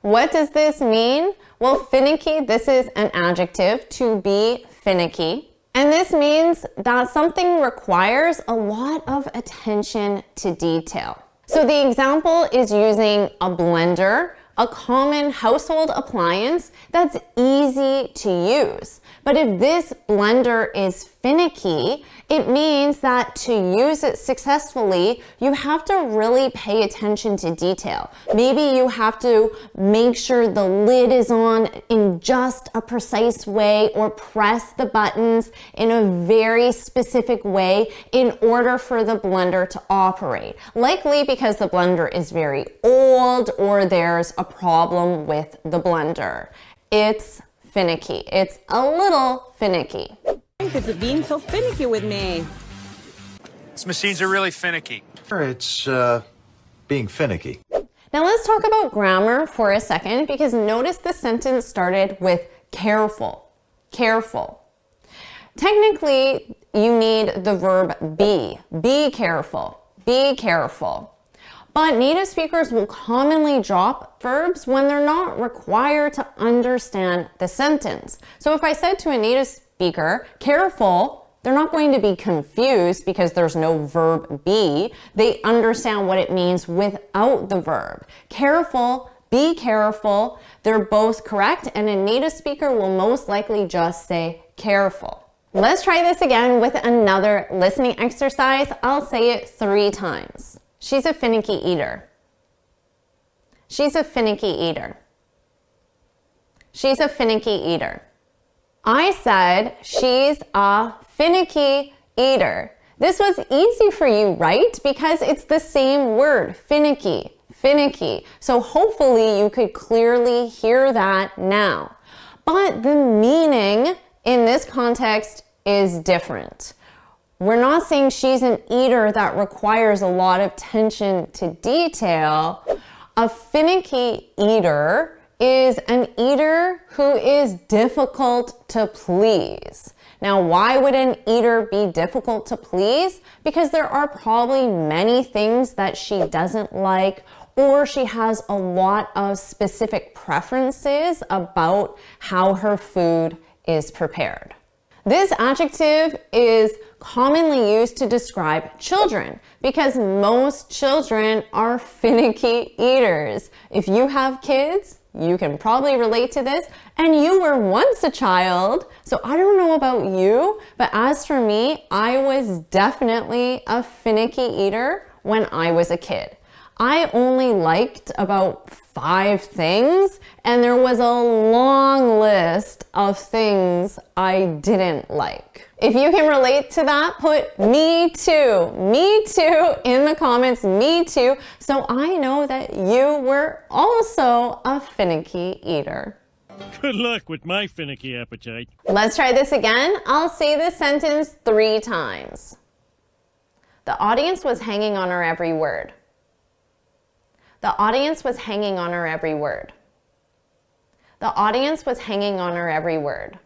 A: What does this mean? Well, finicky, this is an adjective, to be finicky. And this means that something requires a lot of attention to detail. So the example is using a blender, a common household appliance that's easy to use. But if this blender is finicky, it means that to use it successfully, you have to really pay attention to detail. Maybe you have to make sure the lid is on in just a precise way or press the buttons in a very specific way in order for the blender to operate. Likely because the blender is very old or there's a problem with the blender. It's finicky. It's a little finicky.
N: It's being so finicky with me.
J: These machines are really finicky.
O: It's being finicky.
A: Now let's talk about grammar for a second because notice the sentence started with careful. Technically, you need the verb be. Be careful. But native speakers will commonly drop verbs when they're not required to understand the sentence. So if I said to a native speaker, careful, they're not going to be confused because there's no verb be. They understand what it means without the verb. Careful, be careful, they're both correct, and a native speaker will most likely just say careful. Let's try this again with another listening exercise. I'll say it 3 times. She's a finicky eater. She's a finicky eater. She's a finicky eater. I said she's a finicky eater. This was easy for you, right? Because it's the same word, finicky. So hopefully you could clearly hear that now. But the meaning in this context is different. We're not saying she's an eater that requires a lot of attention to detail. A finicky eater is an eater who is difficult to please. Now, why would an eater be difficult to please? Because there are probably many things that she doesn't like, or she has a lot of specific preferences about how her food is prepared. This adjective is commonly used to describe children because most children are finicky eaters. If you have kids, you can probably relate to this, and you were once a child. So I don't know about you, but as for me, I was definitely a finicky eater when I was a kid. I only liked about 5 things, and there was a long list of things I didn't like. If you can relate to that, put me too in the comments, me too, so I know that you were also a finicky eater.
D: Good luck with my finicky appetite.
A: Let's try this again. I'll say the sentence 3 times. The audience was hanging on her every word. The audience was hanging on her every word. The audience was hanging on her every word.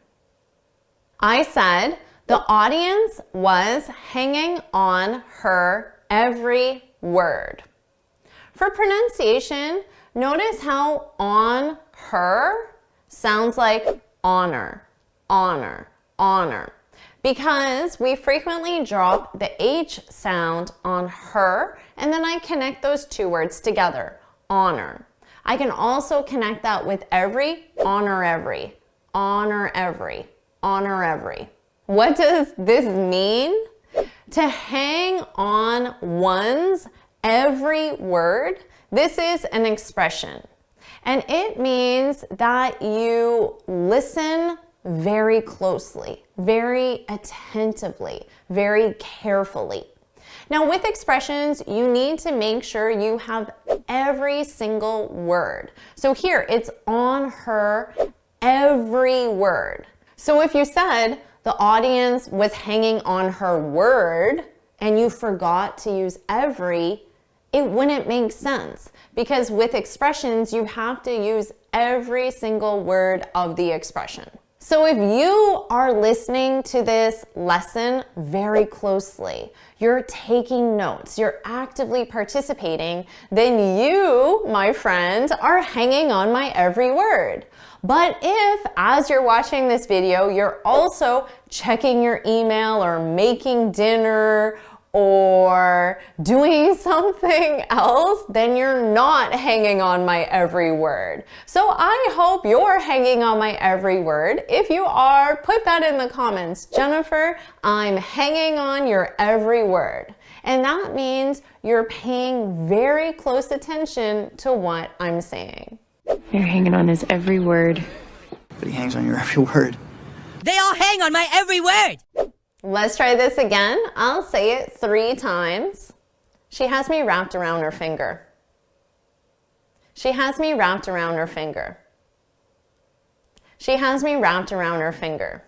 A: I said the audience was hanging on her every word. For pronunciation, notice how on her sounds like honor, honor, honor, because we frequently drop the H sound on her, and then I connect those two words together, honor. I can also connect that with every, honor every, honor every, honor every. What does this mean? To hang on one's every word, this is an expression. And it means that you listen very closely, very attentively, very carefully. Now with expressions, you need to make sure you have every single word. So here, it's on her every word. So if you said the audience was hanging on her word and you forgot to use every, it wouldn't make sense, because with expressions, you have to use every single word of the expression. So if you are listening to this lesson very closely, you're taking notes, you're actively participating, then you, my friend, are hanging on my every word. But if, as you're watching this video, you're also checking your email or making dinner or doing something else, then you're not hanging on my every word. So I hope you're hanging on my every word. If you are, put that in the comments. Jennifer, I'm hanging on your every word. And that means you're paying very close attention to what I'm saying.
F: You're hanging on his every word.
L: But he hangs on your every word.
N: They all hang on my every word.
A: Let's try this again. I'll say it 3 times. She has me wrapped around her finger. She has me wrapped around her finger. She has me wrapped around her finger.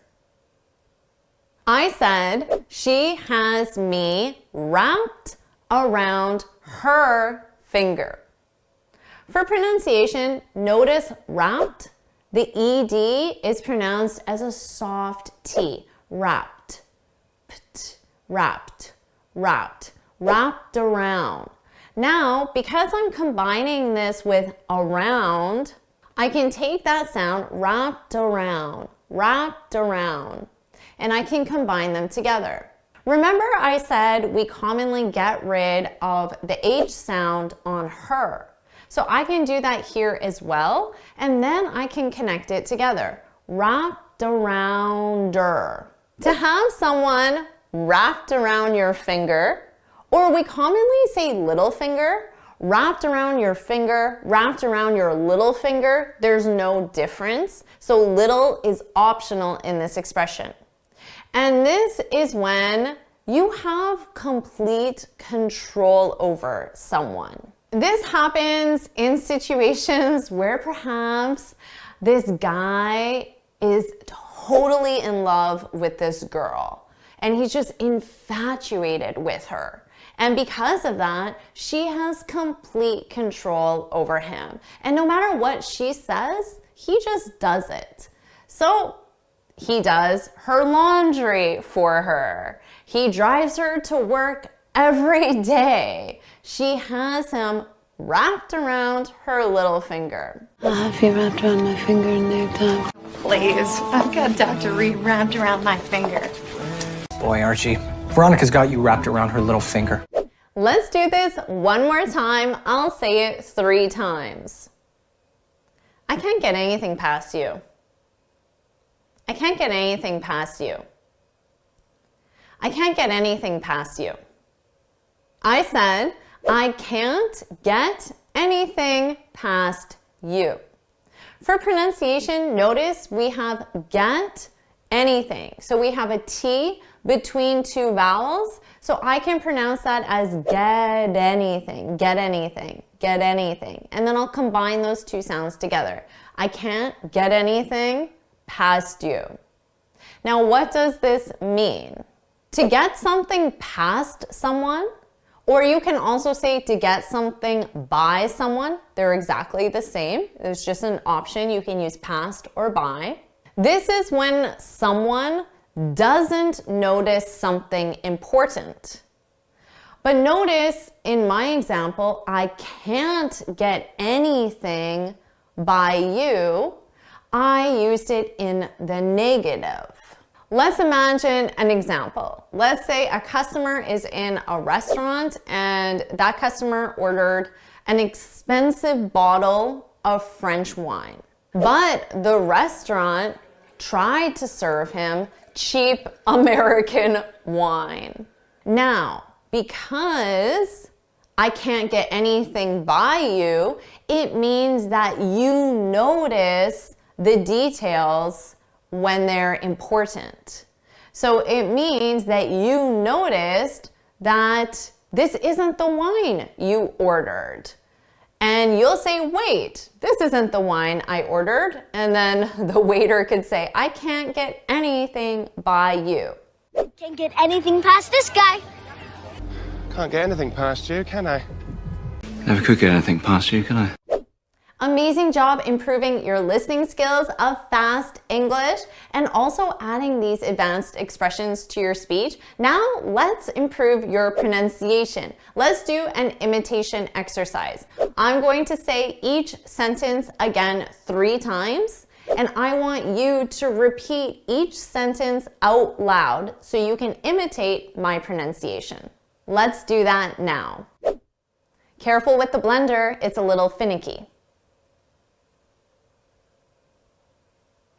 A: I said, she has me wrapped around her finger. For pronunciation, notice wrapped. The ED is pronounced as a soft T, wrapped. Wrapped, wrapped, wrapped around. Now, because I'm combining this with around, I can take that sound, wrapped around, and I can combine them together. Remember I said we commonly get rid of the H sound on her. So I can do that here as well, and then I can connect it together. Wrapped arounder. To have someone wrapped around your finger, or we commonly say little finger, wrapped around your finger, wrapped around your little finger, there's no difference. So little is optional in this expression. And this is when you have complete control over someone. This happens in situations where perhaps this guy is totally in love with this girl and he's just infatuated with her. And because of that, she has complete control over him. And no matter what she says, he just does it. So he does her laundry for her. He drives her to work every day. She has him wrapped around her little finger.
F: I'll have you wrapped around my finger in no time.
M: Please, I've got Dr. Reed wrapped around my finger.
L: Boy, Archie, Veronica's got you wrapped around her little finger.
A: Let's do this one more time. I'll say it 3 times. I can't get anything past you. I can't get anything past you. I can't get anything past you. I said, I can't get anything past you. For pronunciation, notice we have get anything. So we have a T between 2 vowels. So I can pronounce that as get anything, get anything, get anything. And then I'll combine those 2 sounds together. I can't get anything past you. Now, what does this mean? To get something past someone, or you can also say to get something by someone. They're exactly the same. There's just an option. You can use past or by. This is when someone doesn't notice something important. But notice in my example, I can't get anything by you. I used it in the negative. Let's imagine an example. Let's say a customer is in a restaurant and that customer ordered an expensive bottle of French wine. But the restaurant tried to serve him cheap American wine. Now, because I can't get anything by you, it means that you notice the details when they're important. So it means that you noticed that this isn't the wine you ordered. And you'll say, wait, this isn't the wine I ordered. And then the waiter could say, I can't get anything by you.
H: Can't get anything past this guy.
G: Can't get anything past you, can I?
E: Never could get anything past you, can I?
A: Amazing job improving your listening skills of fast English and also adding these advanced expressions to your speech. Now let's improve your pronunciation. Let's do an imitation exercise. I'm going to say each sentence again 3 times, and I want you to repeat each sentence out loud so you can imitate my pronunciation. Let's do that now. Careful with the blender, it's a little finicky.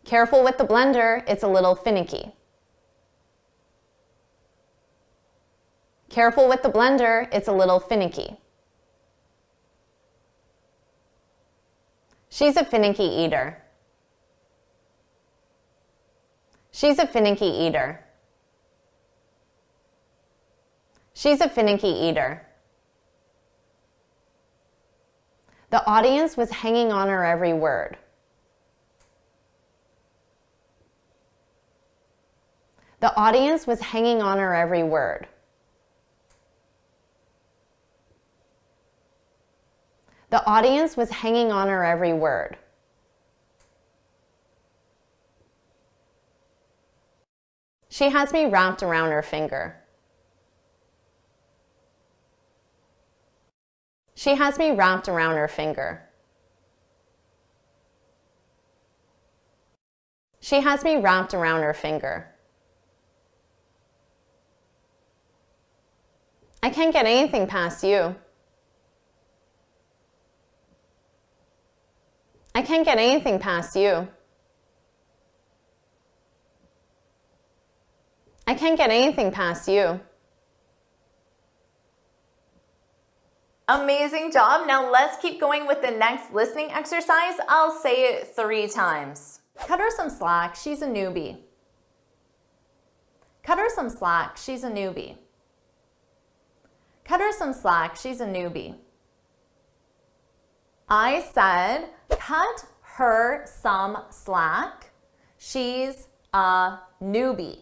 A: Careful with the blender, it's a little finicky. Careful with the blender, it's a little finicky. She's a finicky eater. She's a finicky eater. She's a finicky eater. The audience was hanging on her every word. The audience was hanging on her every word. The audience was hanging on her every word. She has me wrapped around her finger. She has me wrapped around her finger. She has me wrapped around her finger. I can't get anything past you. I can't get anything past you. I can't get anything past you. Amazing job. Now let's keep going with the next listening exercise. I'll say it 3 times. Cut her some slack, she's a newbie. Cut her some slack, she's a newbie. Cut her some slack, she's a newbie. I said, cut her some slack, she's a newbie.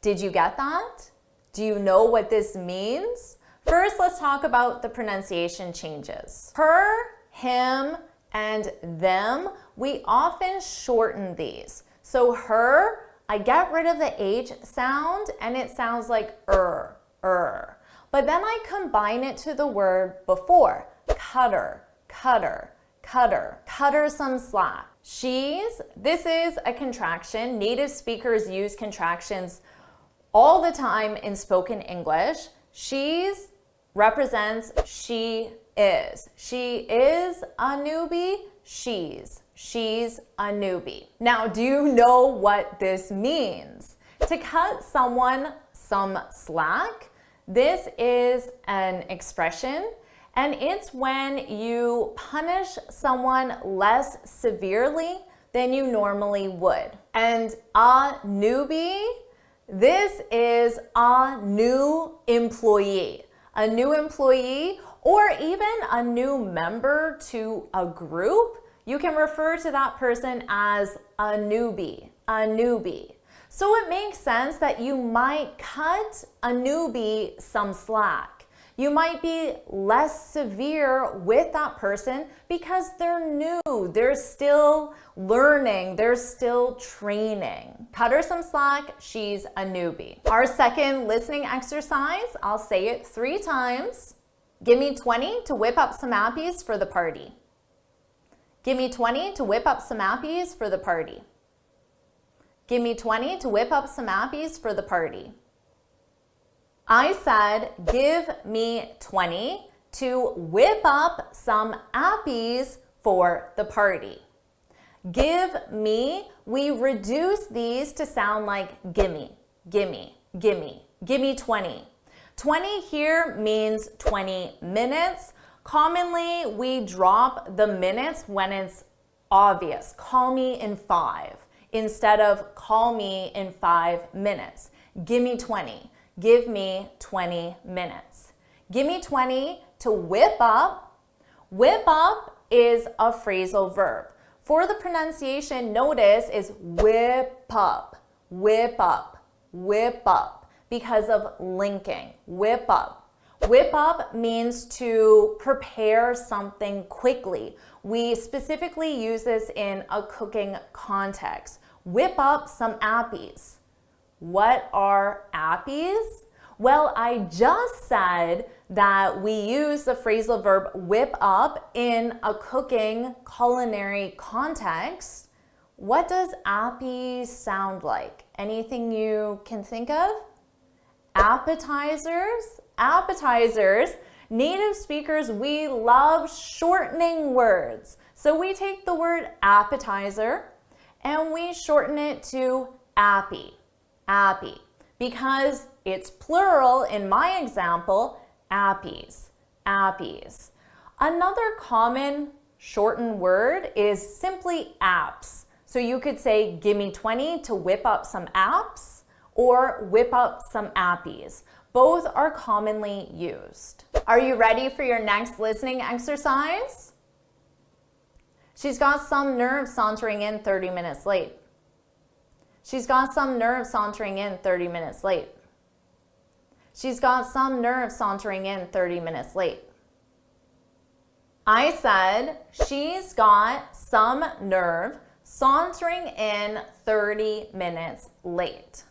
A: Did you get that? Do you know what this means? First, let's talk about the pronunciation changes. Her, him, and them, we often shorten these. So her, I get rid of the H sound and it sounds like But then I combine it to the word before. Cutter, cutter, cutter, cutter some slack. She's, this is a contraction. Native speakers use contractions all the time in spoken English. She's represents she is. She is a newbie. She's a newbie. Now, do you know what this means? To cut someone some slack, this is an expression, and it's when you punish someone less severely than you normally would. And a newbie, this is a new employee. A new employee, or even a new member to a group, you can refer to that person as a newbie, a newbie. So it makes sense that you might cut a newbie some slack. You might be less severe with that person because they're new. They're still learning. They're still training. Cut her some slack. She's a newbie. Our second listening exercise, I'll say it 3 times. Give me 20 to whip up some appies for the party. Give me 20 to whip up some appies for the party. Give me 20 to whip up some appies for the party. I said, give me 20 to whip up some appies for the party. Give me, we reduce these to sound like gimme, gimme, gimme, gimme 20. 20 here means 20 minutes. Commonly, we drop the minutes when it's obvious. Call me in 5 instead of call me in 5 minutes. Give me 20. Give me 20 minutes. Give me 20 to whip up. Whip up is a phrasal verb. For the pronunciation, notice is whip up, whip up, whip up because of linking. Whip up. Whip up means to prepare something quickly. We specifically use this in a cooking context. Whip up some appies. What are appies? Well, I just said that we use the phrasal verb whip up in a cooking culinary context. What does appies sound like? Anything you can think of? Appetizers. Appetizers. Native speakers, we love shortening words. So we take the word appetizer and we shorten it to appy. Appy, because it's plural in my example, appies, appies. Another common shortened word is simply apps. So you could say, give me 20 to whip up some apps or whip up some appies. Both are commonly used. Are you ready for your next listening exercise? She's got some nerve sauntering in 30 minutes late. She's got some nerve sauntering in 30 minutes late. She's got some nerve sauntering in 30 minutes late. I said, she's got some nerve sauntering in 30 minutes late.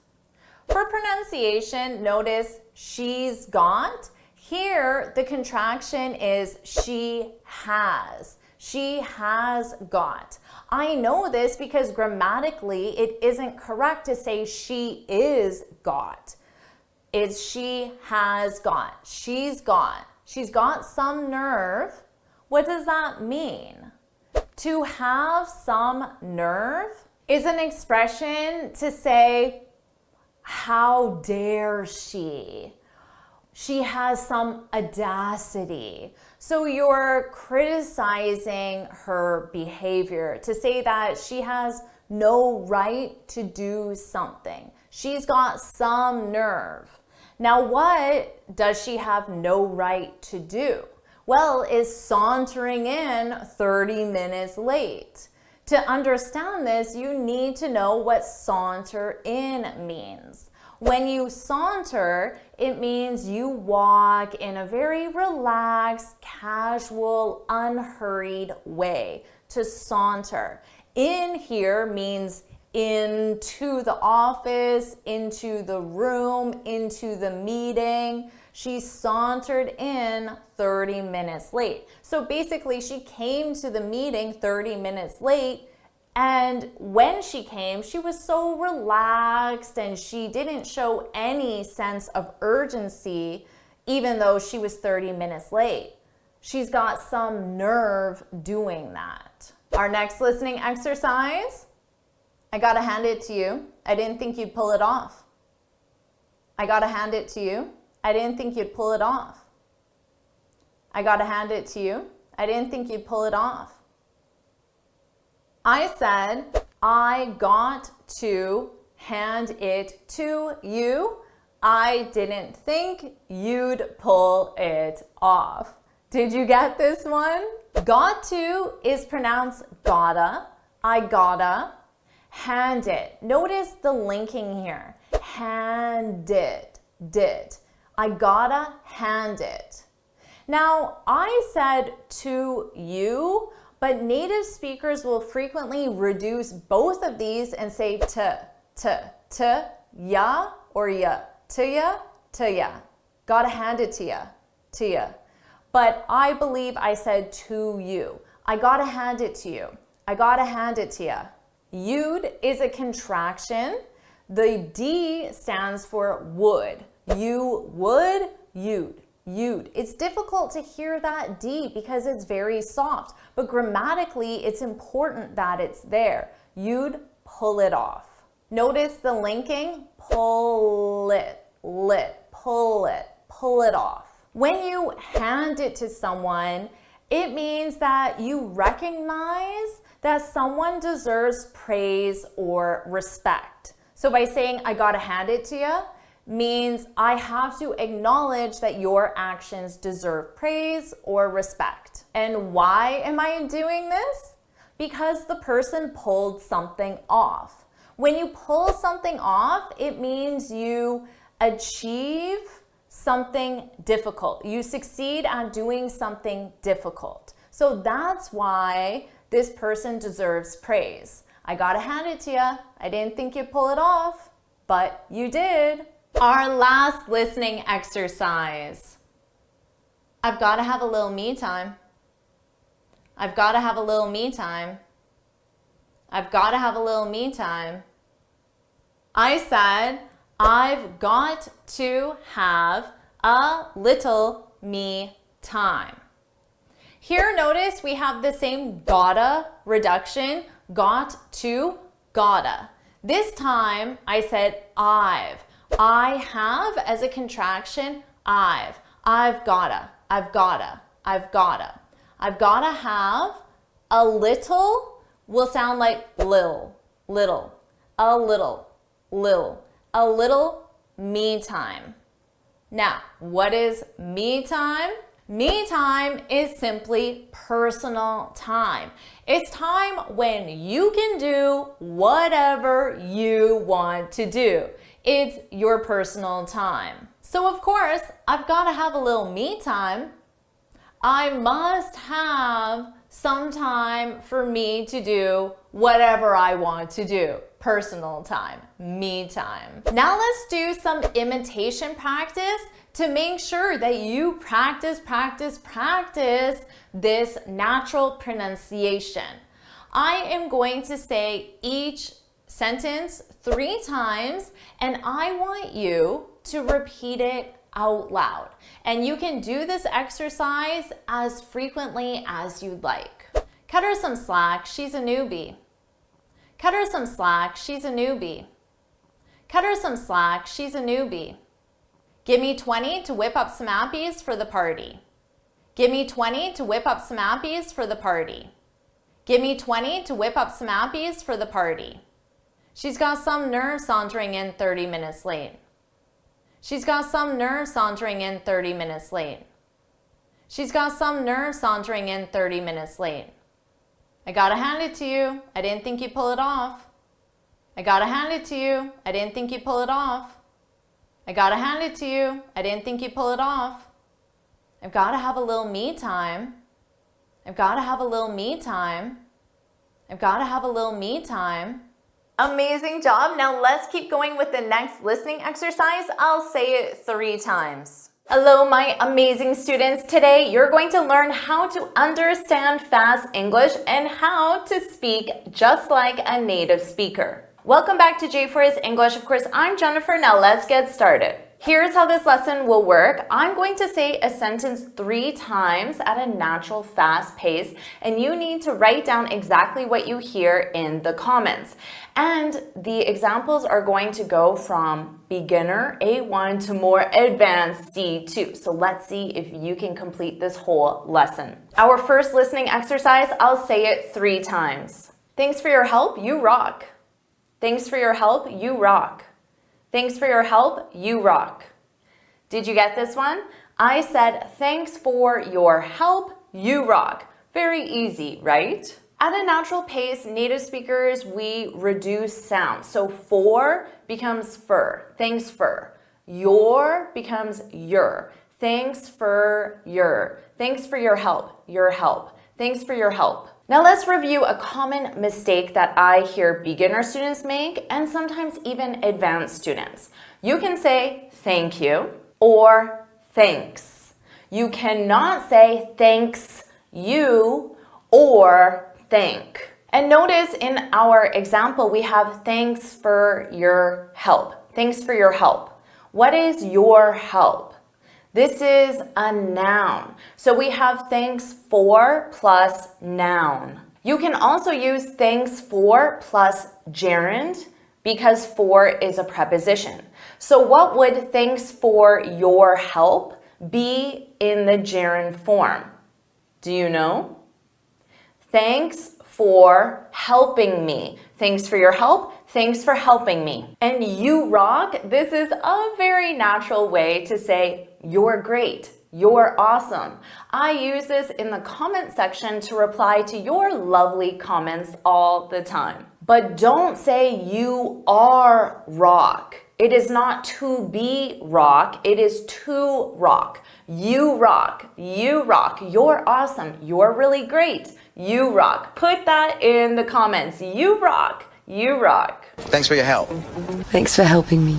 A: For pronunciation, notice she's got. Here, the contraction is she has. She has got. I know this because grammatically it isn't correct to say she is got. It's she has got. She's got. She's got some nerve. What does that mean? To have some nerve is an expression to say, how dare she? She has some audacity. So you're criticizing her behavior to say that she has no right to do something. She's got some nerve. Now, what does she have no right to do? Well, is sauntering in 30 minutes late. To understand this, you need to know what saunter in means. When you saunter, it means you walk in a very relaxed, casual, unhurried way. To saunter. In here means into the office, into the room, into the meeting. She sauntered in 30 minutes late. So basically, she came to the meeting 30 minutes late. And when she came, she was so relaxed and she didn't show any sense of urgency, even though she was 30 minutes late. She's got some nerve doing that. Our next listening exercise, I gotta hand it to you. I didn't think you'd pull it off. I gotta hand it to you. I didn't think you'd pull it off. I gotta hand it to you. I didn't think you'd pull it off. I said, I got to hand it to you. I didn't think you'd pull it off. Did you get this one? Got to is pronounced gotta. I gotta. Hand it. Notice the linking here. Hand it. Did. I gotta hand it. Now, I said to you, but native speakers will frequently reduce both of these and say to, ya, or ya, to ya. Gotta hand it to ya. But I believe I said to you. I gotta hand it to you. I gotta hand it to ya. You'd is a contraction. The D stands for would. You would, you'd. It's difficult to hear that D because it's very soft, but grammatically it's important that it's there. You'd pull it off. Notice the linking, pull it, pull it off. When you hand it to someone, it means that you recognize that someone deserves praise or respect. So by saying, I gotta hand it to you, means I have to acknowledge that your actions deserve praise or respect. And why am I doing this? Because the person pulled something off. When you pull something off, it means you achieve something difficult. You succeed at doing something difficult. So that's why this person deserves praise. I gotta hand it to you. I didn't think you'd pull it off, but you did. Our last listening exercise. I've got to have a little me time. I've got to have a little me time. I've got to have a little me time. I said, I've got to have a little me time. Here, notice we have the same gotta reduction, got to gotta. This time, I said I've. I have as a contraction, I've gotta. I've gotta have a little will sound like lil, a little me time. Now, what is me time? Me time is simply personal time. It's time when you can do whatever you want to do. It's your personal time. So of course, I've got to have a little me time. I must have some time for me to do whatever I want to do. Personal time, me time. Now let's do some imitation practice to make sure that you practice this natural pronunciation. I am going to say each sentence 3 times, and I want you to repeat it out loud. And you can do this exercise as frequently as you'd like. Cut her some slack, she's a newbie. Cut her some slack, she's a newbie. Cut her some slack, she's a newbie. Give me 20 to whip up some appies for the party. Give me 20 to whip up some appies for the party. Give me 20 to whip up some appies for the party. She's got some nerve sauntering in 30 minutes late. She's got some nerve sauntering in 30 minutes late. She's got some nerve sauntering in 30 minutes late. I gotta hand it to you. I didn't think you'd pull it off. I gotta hand it to you. I didn't think you'd pull it off. I gotta hand it to you. I didn't think you'd pull it off. I've gotta have a little me time. I've gotta have a little me time. I've gotta have a little me time. Amazing job. Now let's keep going with the next listening exercise. I'll say it 3 times. Hello, my amazing students. Today, you're going to learn how to understand fast English and how to speak just like a native speaker. Welcome back to JForrest English. Of course, I'm Jennifer. Now let's get started. Here's how this lesson will work. I'm going to say a sentence 3 times at a natural, fast pace, and you need to write down exactly what you hear in the comments. And the examples are going to go from beginner A1 to more advanced C2. So let's see if you can complete this whole lesson. Our first listening exercise, I'll say it 3 times. Thanks for your help, you rock. Thanks for your help, you rock. Thanks for your help, you rock. Did you get this one? I said, thanks for your help, you rock. Very easy, right? At a natural pace, native speakers, we reduce sound. So for becomes fur, thanks for. Your becomes your. Thanks for your. Thanks for your help. Your help. Thanks for your help. Now let's review a common mistake that I hear beginner students make and sometimes even advanced students. You can say thank you or thanks. You cannot say thanks you or thank. And notice in our example, we have thanks for your help. Thanks for your help. What is your help? This is a noun. So we have thanks for plus noun. You can also use thanks for plus gerund because for is a preposition. So what would thanks for your help be in the gerund form? Do you know? Thanks for helping me. Thanks for your help. Thanks for helping me. And you rock, this is a very natural way to say you're great, you're awesome. I use this in the comment section to reply to your lovely comments all the time. But don't say you are rock. It is not to be rock, it is to rock. You rock, you're awesome, you're really great, you rock. Put that in the comments. You rock, you rock.
O: Thanks for your help.
F: Thanks for helping me.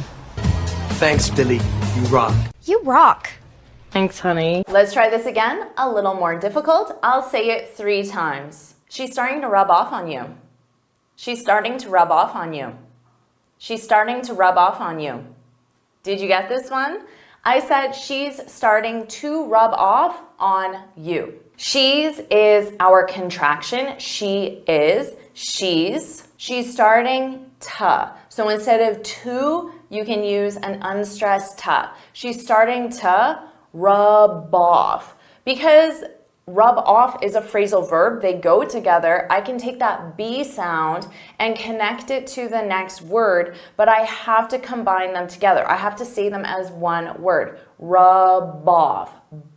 B: Thanks, Billy. You rock.
H: You rock.
F: Thanks, honey.
A: Let's try this again, a little more difficult. I'll say it 3 times. She's starting to rub off on you. She's starting to rub off on you. She's starting to rub off on you. Did you get this one? I said she's starting to rub off on you. She's is our contraction. She is, she's. She's starting to. So instead of to, you can use an unstressed to. She's starting to rub off. Because rub off is a phrasal verb, they go together. I can take that B sound and connect it to the next word, but I have to combine them together. I have to say them as one word. Rub off,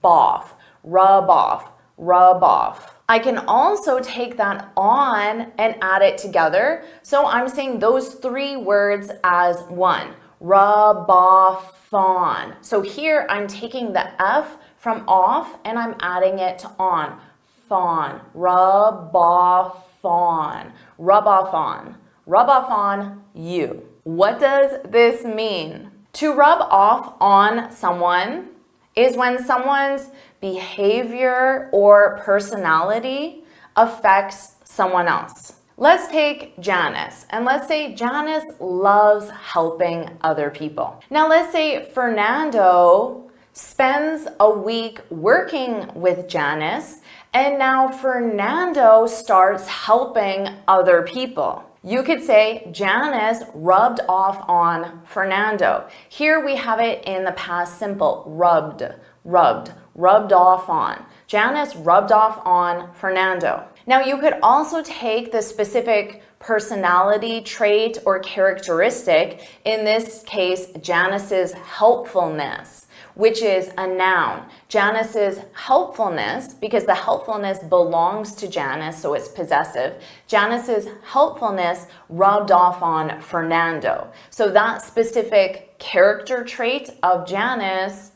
A: boff, rub off, rub off. I can also take that on and add it together. So I'm saying those 3 words as one. Rub off on. So here I'm taking the F from off and I'm adding it to on. Fawn. Rub off on. Rub off on. Rub off on you. What does this mean? To rub off on someone is when someone's behavior or personality affects someone else. Let's take Janice, and let's say Janice loves helping other people. Now let's say Fernando spends a week working with Janice, and now Fernando starts helping other people. You could say Janice rubbed off on Fernando. Here we have it in the past simple, rubbed, rubbed off on. Janice rubbed off on Fernando. Now you could also take the specific personality trait or characteristic, in this case Janice's helpfulness, which is a noun. Janice's helpfulness, because the helpfulness belongs to Janice, so it's possessive. Janice's helpfulness rubbed off on Fernando. So that specific character trait of Janice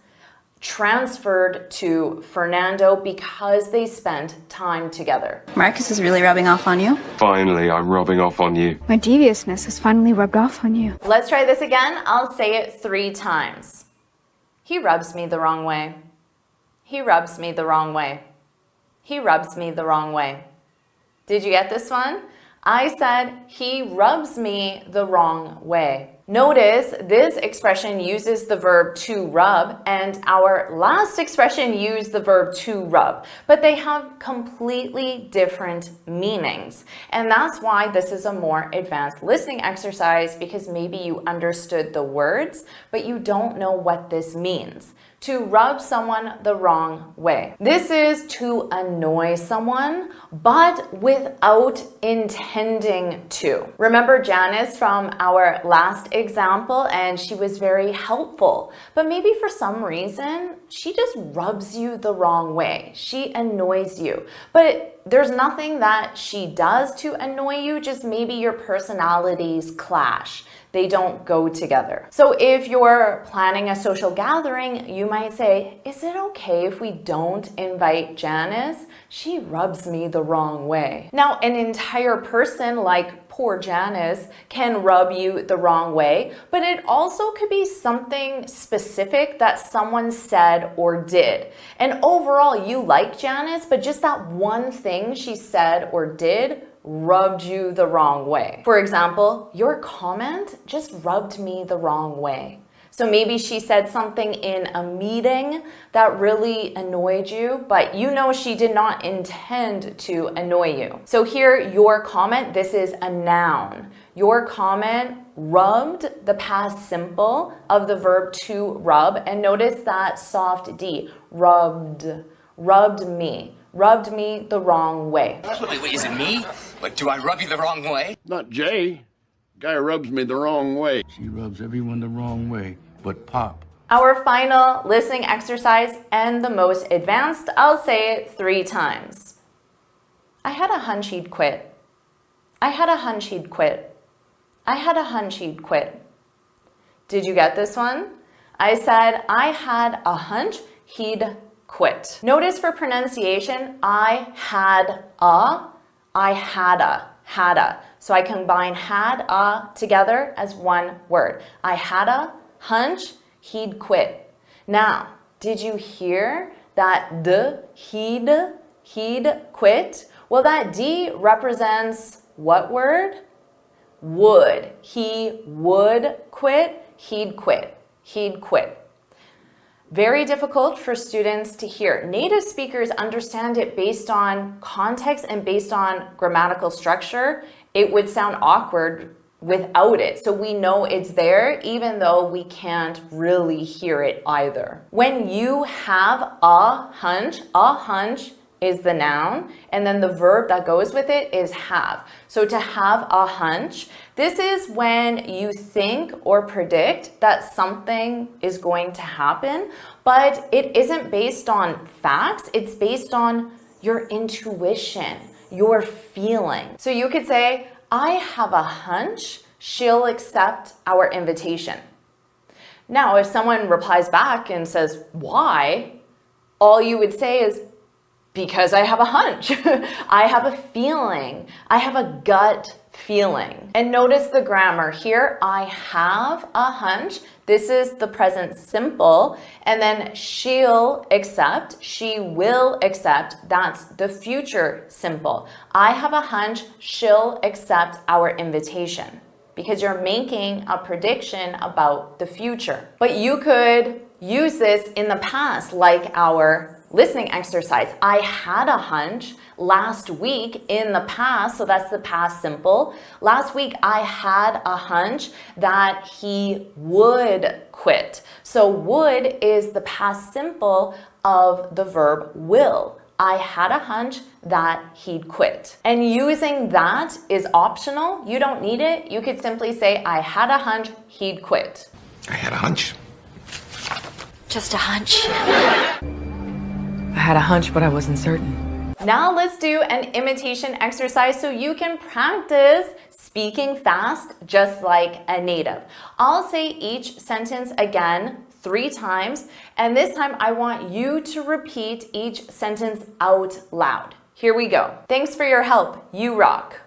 A: transferred to Fernando because they spent time together.
H: Marcus is really rubbing off on you.
P: Finally, I'm rubbing off on you.
H: My deviousness has finally rubbed off on you.
A: Let's try this again. I'll say it 3 times. He rubs me the wrong way. He rubs me the wrong way. He rubs me the wrong way. Did you get this one? I said, he rubs me the wrong way. Notice this expression uses the verb to rub, and our last expression used the verb to rub, but they have completely different meanings. And that's why this is a more advanced listening exercise, because maybe you understood the words, but you don't know what this means. To rub someone the wrong way. This is to annoy someone, but without intending to. Remember Janice from our last example, and she was very helpful, but maybe for some reason, she just rubs you the wrong way. She annoys you, but there's nothing that she does to annoy you, just maybe your personalities clash. They don't go together. So if you're planning a social gathering, you might say, is it okay if we don't invite Janice? She rubs me the wrong way. Now, an entire person like poor Janice can rub you the wrong way, but it also could be something specific that someone said or did. And overall, you like Janice, but just that one thing she said or did rubbed you the wrong way. For example, your comment just rubbed me the wrong way. So maybe she said something in a meeting that really annoyed you, but you know she did not intend to annoy you. So here, your comment, this is a noun. Your comment rubbed the past simple of the verb to rub, and notice that soft D, rubbed me the wrong way.
Q: Wait, is it me? But do I rub you the wrong way?
R: Not Jay. Guy rubs me the wrong way. She rubs everyone the wrong way, but Pop.
A: Our final listening exercise and the most advanced, I'll say it 3 times. I had a hunch he'd quit. I had a hunch he'd quit. I had a hunch he'd quit. Did you get this one? I said, I had a hunch he'd quit. Notice for pronunciation, I had a. So I combine had a together as one word. I had a hunch he'd quit. Now, did you hear that he'd quit? Well, that D represents what word? Would. He would quit, he'd quit. He'd quit. Very difficult for students to hear. Native speakers understand it based on context and based on grammatical structure. It would sound awkward without it. So we know it's there even though we can't really hear it either. When you have a hunch is the noun, and then the verb that goes with it is have. So to have a hunch, this is when you think or predict that something is going to happen, but it isn't based on facts, it's based on your intuition, your feeling. So you could say, I have a hunch she'll accept our invitation. Now, if someone replies back and says, why? All you would say is, because I have a hunch. I have a feeling. I have a gut feeling. And notice the grammar here. I have a hunch. This is the present simple. And then she'll accept. She will accept. That's the future simple. I have a hunch she'll accept our invitation, because you're making a prediction about the future. But you could use this in the past, like our listening exercise. I had a hunch last week in the past, so that's the past simple. Last week, I had a hunch that he would quit. So would is the past simple of the verb will. I had a hunch that he'd quit. And using that is optional. You don't need it. You could simply say, I had a hunch he'd quit.
Q: I had a hunch.
M: Just a hunch.
F: I had a hunch, but I wasn't certain.
A: Now let's do an imitation exercise so you can practice speaking fast just like a native. I'll say each sentence again 3 times, and this time I want you to repeat each sentence out loud. Here we go. Thanks for your help, you rock.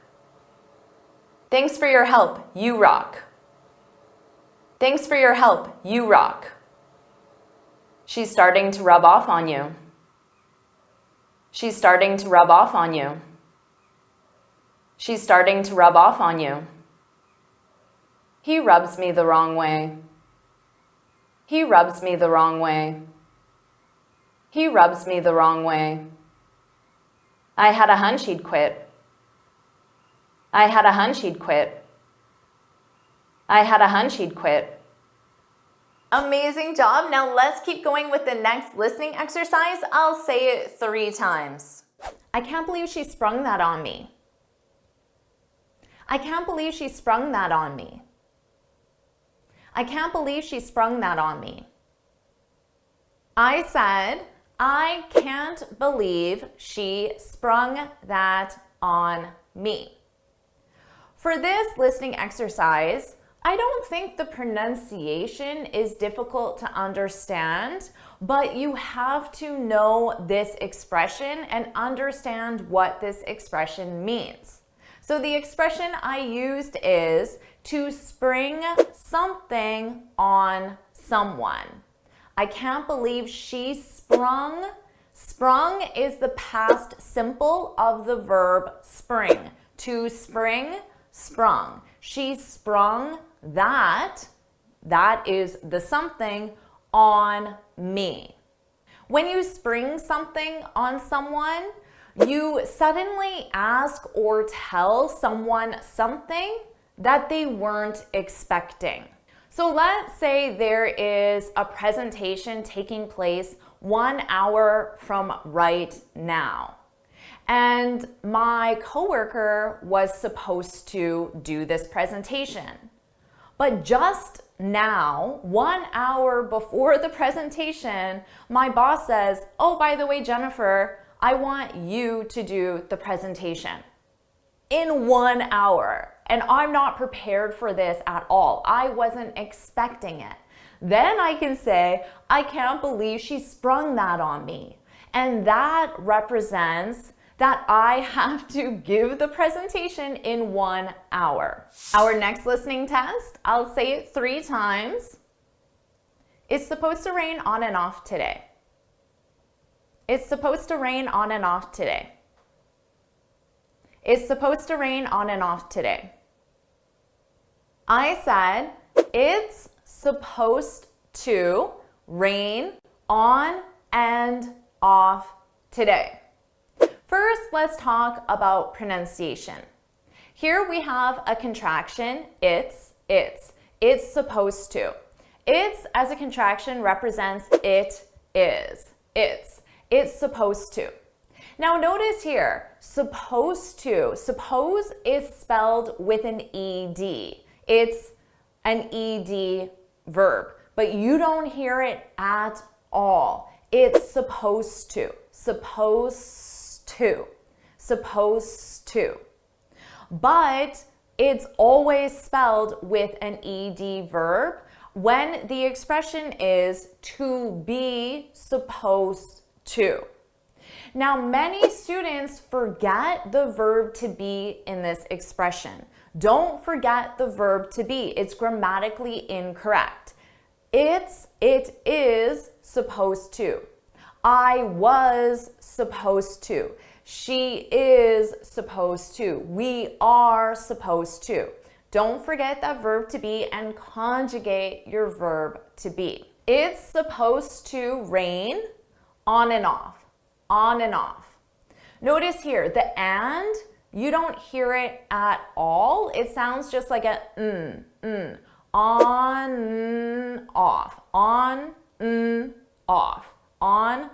A: Thanks for your help, you rock. Thanks for your help, you rock. She's starting to rub off on you. She's starting to rub off on you. She's starting to rub off on you. He rubs me the wrong way. He rubs me the wrong way. He rubs me the wrong way. I had a hunch he'd quit. I had a hunch he'd quit. I had a hunch he'd quit. Amazing job. Now let's keep going with the next listening exercise. I'll say it 3 times. I can't believe she sprung that on me. I can't believe she sprung that on me. I can't believe she sprung that on me. I said, I can't believe she sprung that on me. For this listening exercise, I don't think the pronunciation is difficult to understand, but you have to know this expression and understand what this expression means. So the expression I used is to spring something on someone. I can't believe she sprung. Sprung is the past simple of the verb spring. To spring, sprung. She sprung that is the something, on me. When you spring something on someone, you suddenly ask or tell someone something that they weren't expecting. So let's say there is a presentation taking place 1 hour from right now. And my coworker was supposed to do this presentation. But just now, 1 hour before the presentation, my boss says, "Oh, by the way, Jennifer, I want you to do the presentation." In 1 hour. And I'm not prepared for this at all. I wasn't expecting it. Then I can say, I can't believe she sprung that on me. And that represents that I have to give the presentation in 1 hour. Our next listening test, I'll say it 3 times. It's supposed to rain on and off today. It's supposed to rain on and off today. It's supposed to rain on and off today. I said, it's supposed to rain on and off today. First, let's talk about pronunciation. Here we have a contraction, it's. It's supposed to. It's as a contraction represents it is. It's supposed to. Now notice here, supposed to. Suppose is spelled with an ED. It's an ED verb, but you don't hear it at all. It's supposed to. Supposed to. Supposed to. But it's always spelled with an ED verb when the expression is to be supposed to. Now, many students forget the verb to be in this expression. Don't forget the verb to be. It's grammatically incorrect. It is supposed to. I was supposed to. She is supposed to. We are supposed to. Don't forget that verb to be and conjugate your verb to be. It's supposed to rain on and off. On and off. Notice here, the and, you don't hear it at all. It sounds just like a On, off. On, off. On,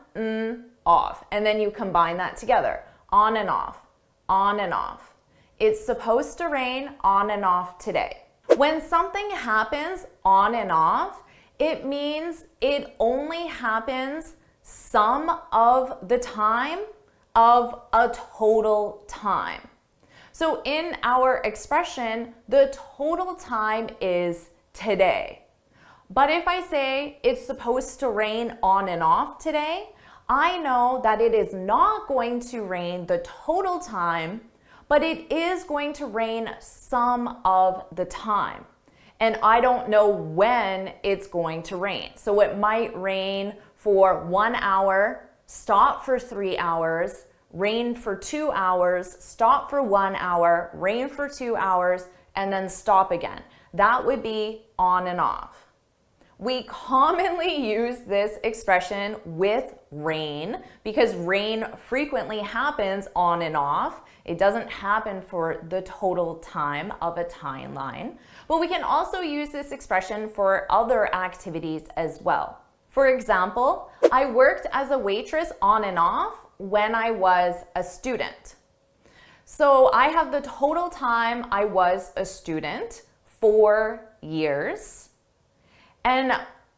A: off. And then you combine that together. On and off. On and off. It's supposed to rain on and off today. When something happens on and off, it means it only happens some of the time of a total time. So in our expression, the total time is today. But if I say it's supposed to rain on and off today, I know that it is not going to rain the total time, but it is going to rain some of the time. And I don't know when it's going to rain. So it might rain for 1 hour, stop for 3 hours, rain for 2 hours, stop for 1 hour, rain for 2 hours, and then stop again. That would be on and off. We commonly use this expression with rain because rain frequently happens on and off. It doesn't happen for the total time of a timeline. But we can also use this expression for other activities as well. For example, I worked as a waitress on and off when I was a student. So I have the total time I was a student, 4 years. And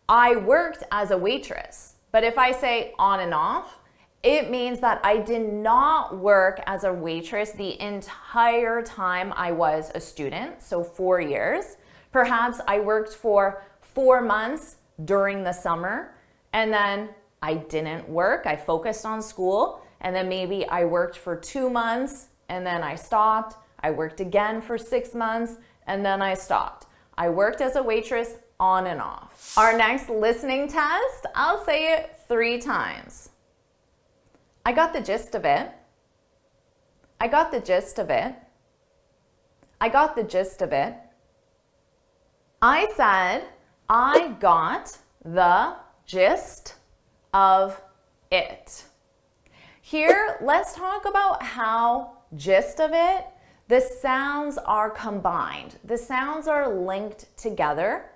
A: I worked as a waitress. But if I say on and off, it means that I did not work as a waitress the entire time I was a student, so 4 years. Perhaps I worked for 4 months during the summer, and then I didn't work. I focused on school, and then maybe I worked for 2 months, and then I stopped. I worked again for 6 months, and then I stopped. I worked as a waitress on and off. Our next listening test, I'll say it 3 times. I got the gist of it. I got the gist of it. I got the gist of it. I said, I got the gist of it. Here, let's talk about how gist of it, the sounds are combined. The sounds are linked together.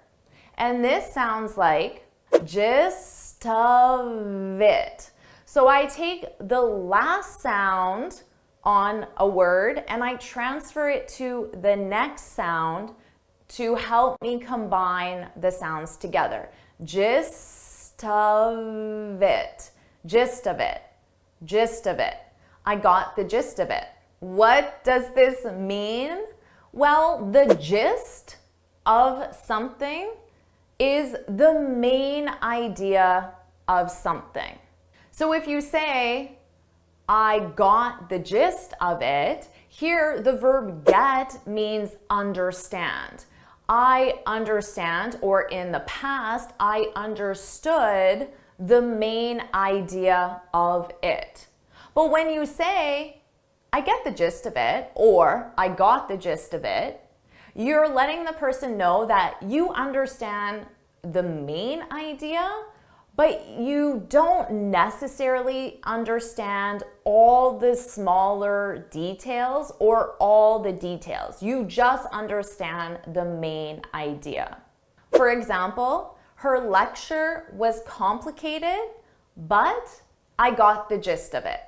A: And this sounds like gist of it. So I take the last sound on a word and I transfer it to the next sound to help me combine the sounds together. Gist of it, gist of it, gist of it. I got the gist of it. What does this mean? Well, the gist of something is the main idea of something. So if you say, I got the gist of it, here the verb get means understand. I understand, or in the past, I understood the main idea of it. But when you say, I get the gist of it, or I got the gist of it, you're letting the person know that you understand the main idea, but you don't necessarily understand all the smaller details or all the details. You just understand the main idea. For example, her lecture was complicated, but I got the gist of it.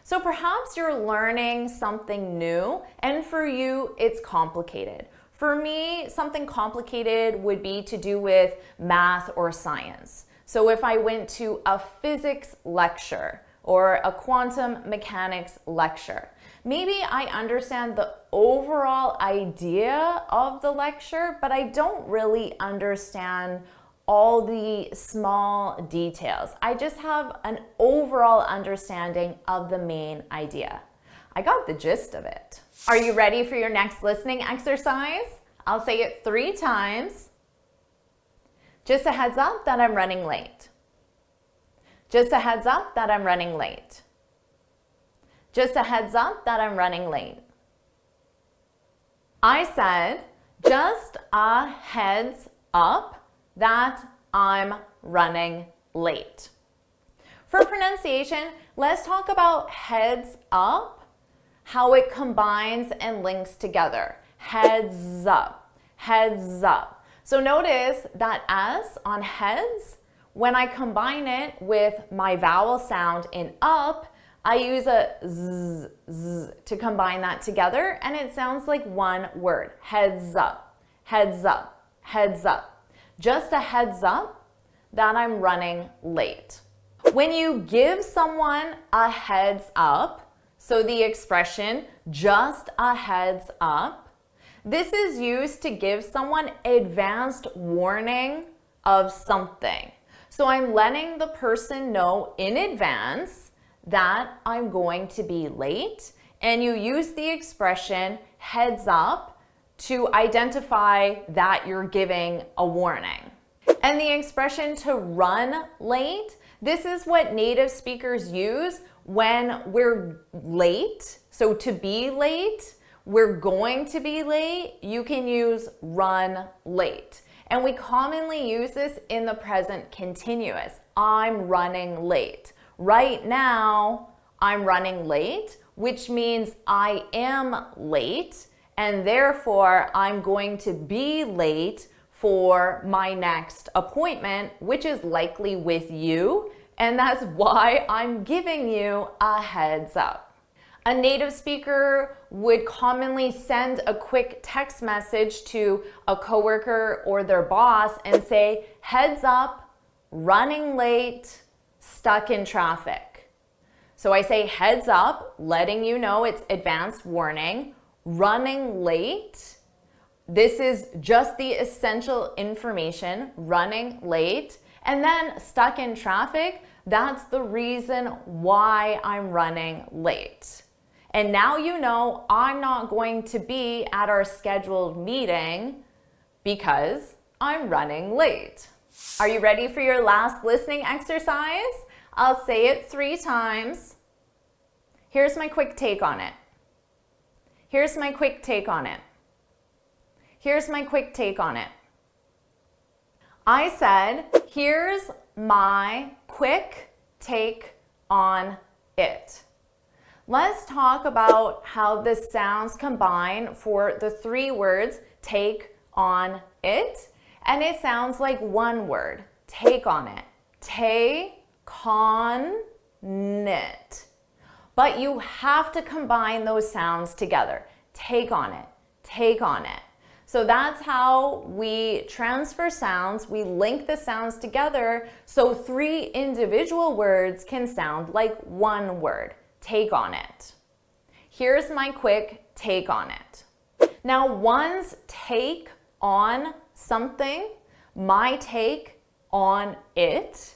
A: So perhaps you're learning something new, and for you, it's complicated. For me, something complicated would be to do with math or science. So if I went to a physics lecture or a quantum mechanics lecture, maybe I understand the overall idea of the lecture, but I don't really understand all the small details. I just have an overall understanding of the main idea. I got the gist of it. Are you ready for your next listening exercise? I'll say it 3 times. Just a heads up that I'm running late. Just a heads up that I'm running late. Just a heads up that I'm running late. I said, just a heads up that I'm running late. For pronunciation, let's talk about heads up, how it combines and links together. Heads up, heads up. So notice that S on heads, when I combine it with my vowel sound in up, I use a z, z to combine that together, and it sounds like one word. Heads up, heads up, heads up. Just a heads up that I'm running late. When you give someone a heads up, so the expression just a heads up, this is used to give someone advanced warning of something. So I'm letting the person know in advance that I'm going to be late, and you use the expression heads up to identify that you're giving a warning. And the expression to run late, this is what native speakers use when we're late. So to be late, we're going to be late, you can use run late. And we commonly use this in the present continuous. I'm running late. Right now, I'm running late, which means I am late, and therefore I'm going to be late for my next appointment, which is likely with you, and that's why I'm giving you a heads up. A native speaker would commonly send a quick text message to a coworker or their boss and say, heads up, running late, stuck in traffic. So I say heads up, letting you know it's advanced warning, running late, This is just the essential information, running late, and then stuck in traffic. That's the reason why I'm running late. And now you know I'm not going to be at our scheduled meeting because I'm running late. Are you ready for your last listening exercise? I'll say it 3 times. Here's my quick take on it. Here's my quick take on it. Here's my quick take on it. I said, here's my quick take on it. Let's talk about how the sounds combine for the 3 words, take on it. And it sounds like one word, take on it. Take-on-it. But you have to combine those sounds together. Take on it, take on it. So that's how we transfer sounds. We link the sounds together so 3 individual words can sound like one word. Take on it. Here's my quick take on it. Now, one's take on something, my take on it.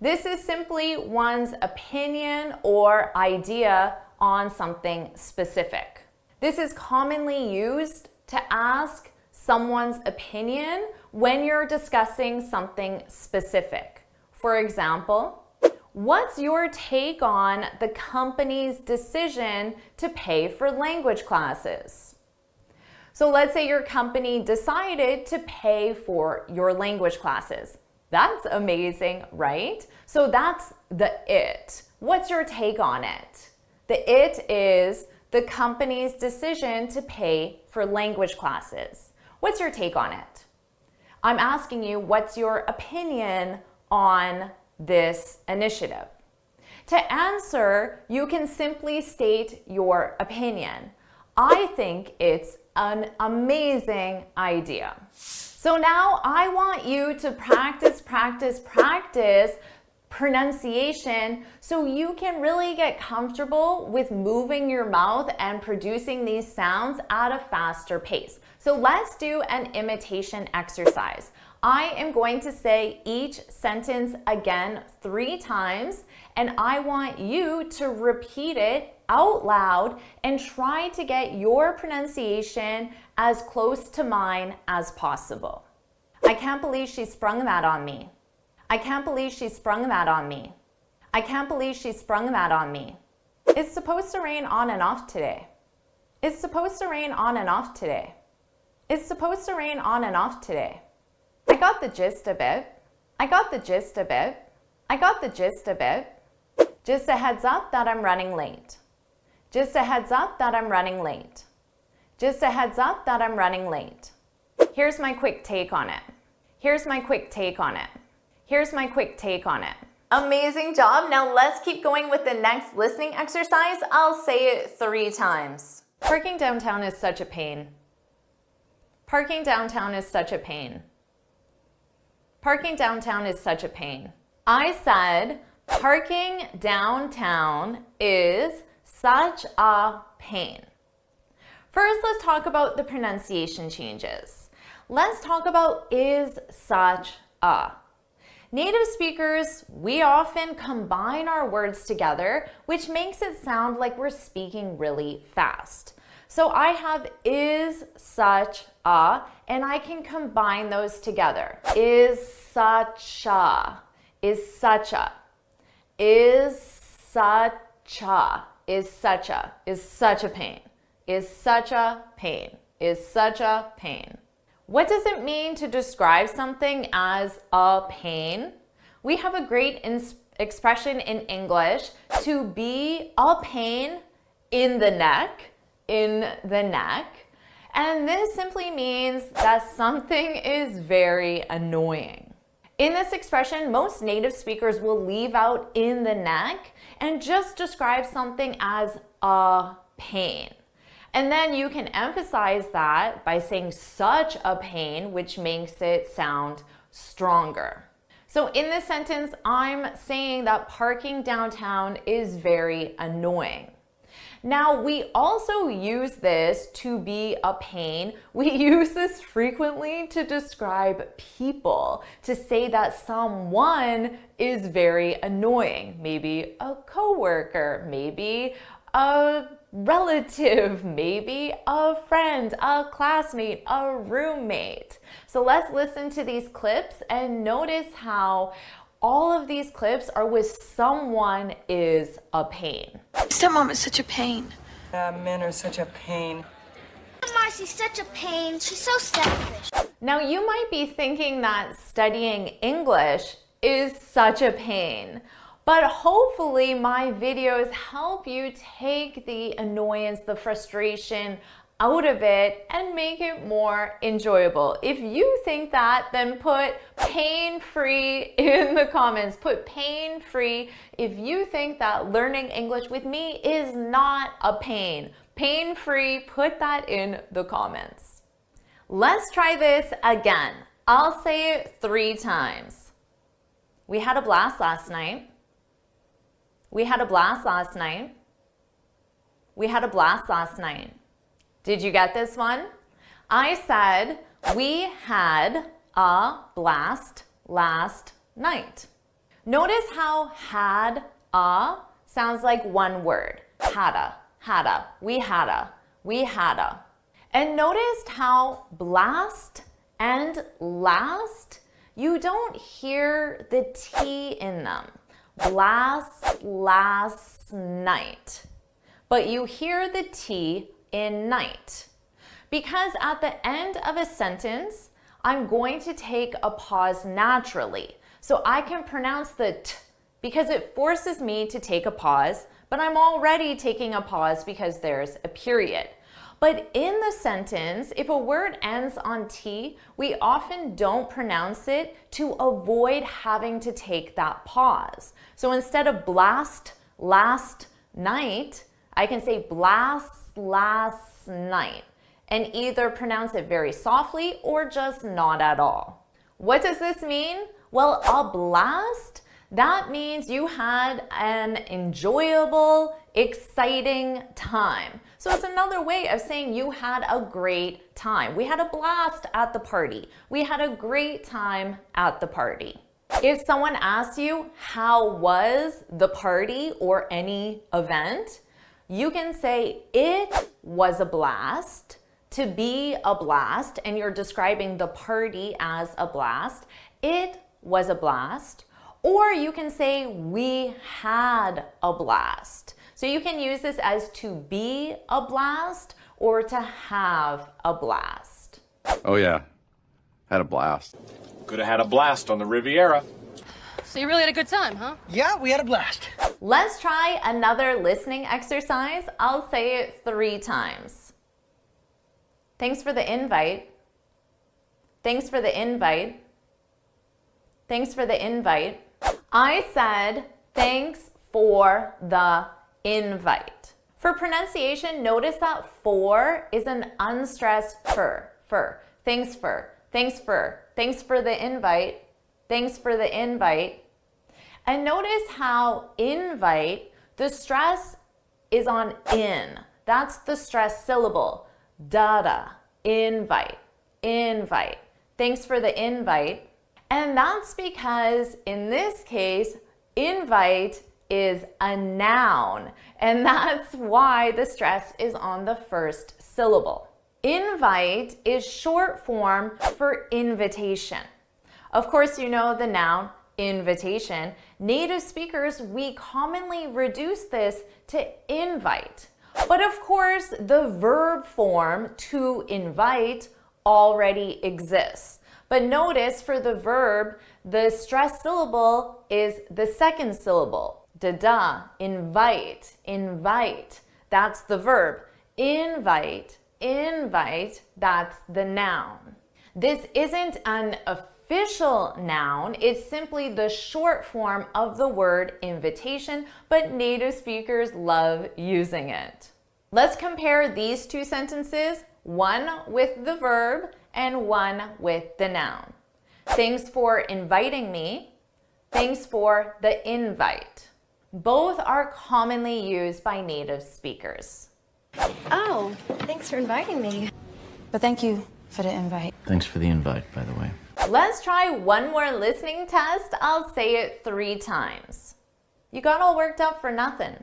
A: This is simply one's opinion or idea on something specific. This is commonly used to ask someone's opinion when you're discussing something specific. For example, what's your take on the company's decision to pay for language classes? So let's say your company decided to pay for your language classes. That's amazing, right? So that's the it. What's your take on it? The it is the company's decision to pay for language classes. What's your take on it? I'm asking you, what's your opinion on this initiative? To answer, you can simply state your opinion. I think it's an amazing idea. So now I want you to practice pronunciation so you can really get comfortable with moving your mouth and producing these sounds at a faster pace. So let's do an imitation exercise. I am going to say each sentence again 3 times, and I want you to repeat it out loud and try to get your pronunciation as close to mine as possible. I can't believe she sprung that on me. I can't believe she sprung that on me. I can't believe she sprung that on me. It's supposed to rain on and off today. It's supposed to rain on and off today. It's supposed to rain on and off today. I got the gist of it. I got the gist of it. I got the gist of it. Just a heads up that I'm running late. Just a heads up that I'm running late. Just a heads up that I'm running late. Here's my quick take on it. Here's my quick take on it. Here's my quick take on it. Amazing job. Now let's keep going with the next listening exercise. I'll say it 3 times. Parking downtown is such a pain. Parking downtown is such a pain. Parking downtown is such a pain. I said parking downtown is such a pain. First, let's talk about the pronunciation changes. Let's talk about is such a. Native speakers, we often combine our words together, which makes it sound like we're speaking really fast. So I have is such a, and I can combine those together. Is such a, is such a, is such a, is such a, is such a pain, is such a pain, is such a pain. What does it mean to describe something as a pain? We have a great expression in English, to be a pain in the neck, in the neck. And this simply means that something is very annoying. In this expression, most native speakers will leave out in the neck and just describe something as a pain. And then you can emphasize that by saying such a pain, which makes it sound stronger. So in this sentence, I'm saying that parking downtown is very annoying. Now, we also use this to be a pain. We use this frequently to describe people, to say that someone is very annoying. Maybe a coworker, maybe a relative, maybe a friend, a classmate, a roommate. So let's listen to these clips and notice how all of these clips are with someone is a pain.
M: Stepmom is such a pain.
F: Men are such a pain.
H: Marcy's such a pain. She's so selfish.
A: Now you might be thinking that studying English is such a pain, but hopefully my videos help you take the annoyance, the frustration out of it and make it more enjoyable. If you think that, then put pain-free in the comments. Put pain-free if you think that learning English with me is not a pain. Pain-free, put that in the comments. Let's try this again. I'll say it 3 times. We had a blast last night. We had a blast last night. We had a blast last night. Did you get this one? I said, we had a blast last night. Notice how had a sounds like one word. Hadda, hadda, we hadda, we hadda. And notice how blast and last, you don't hear the T in them. Blast last night. But you hear the T in night. Because at the end of a sentence, I'm going to take a pause naturally. So I can pronounce the T because it forces me to take a pause, but I'm already taking a pause because there's a period. But in the sentence, if a word ends on T, we often don't pronounce it to avoid having to take that pause. So instead of blast last night, I can say blast last night and either pronounce it very softly or just not at all. What does this mean? Well, a blast, that means you had an enjoyable, exciting time. So it's another way of saying you had a great time. We had a blast at the party. We had a great time at the party. If someone asks you, how was the party or any event? You can say, it was a blast, to be a blast, and you're describing the party as a blast. It was a blast. Or you can say, we had a blast. So you can use this as to be a blast or to have a blast.
O: Oh yeah, had a blast.
B: Could have had a blast on the Riviera.
M: So you really had a good time, huh?
L: Yeah, we had a blast.
A: Let's try another listening exercise. I'll say it 3 times. Thanks for the invite. Thanks for the invite. Thanks for the invite. I said, thanks for the invite. For pronunciation, notice that for is an unstressed for. Thanks for, thanks for, thanks for the invite, thanks for the invite. And notice how invite, the stress is on in. That's the stress syllable. Dada, invite, invite. Thanks for the invite. And that's because in this case, invite is a noun. And that's why the stress is on the first syllable. Invite is short form for invitation. Of course, you know the noun invitation. Native speakers, we commonly reduce this to invite. But of course, the verb form to invite already exists. But notice for the verb, the stressed syllable is the second syllable. Da-da, invite, invite. That's the verb. Invite, invite, that's the noun. This isn't an official noun, it's simply the short form of the word invitation, but native speakers love using it. Let's compare these 2 sentences, one with the verb and one with the noun. Thanks for inviting me. Thanks for the invite. Both are commonly used by native speakers.
M: Oh, thanks for inviting me.
F: But thank you for the invite.
L: Thanks for the invite, by the way.
A: Let's try one more listening test. I'll say it 3 times. You got all worked up for nothing.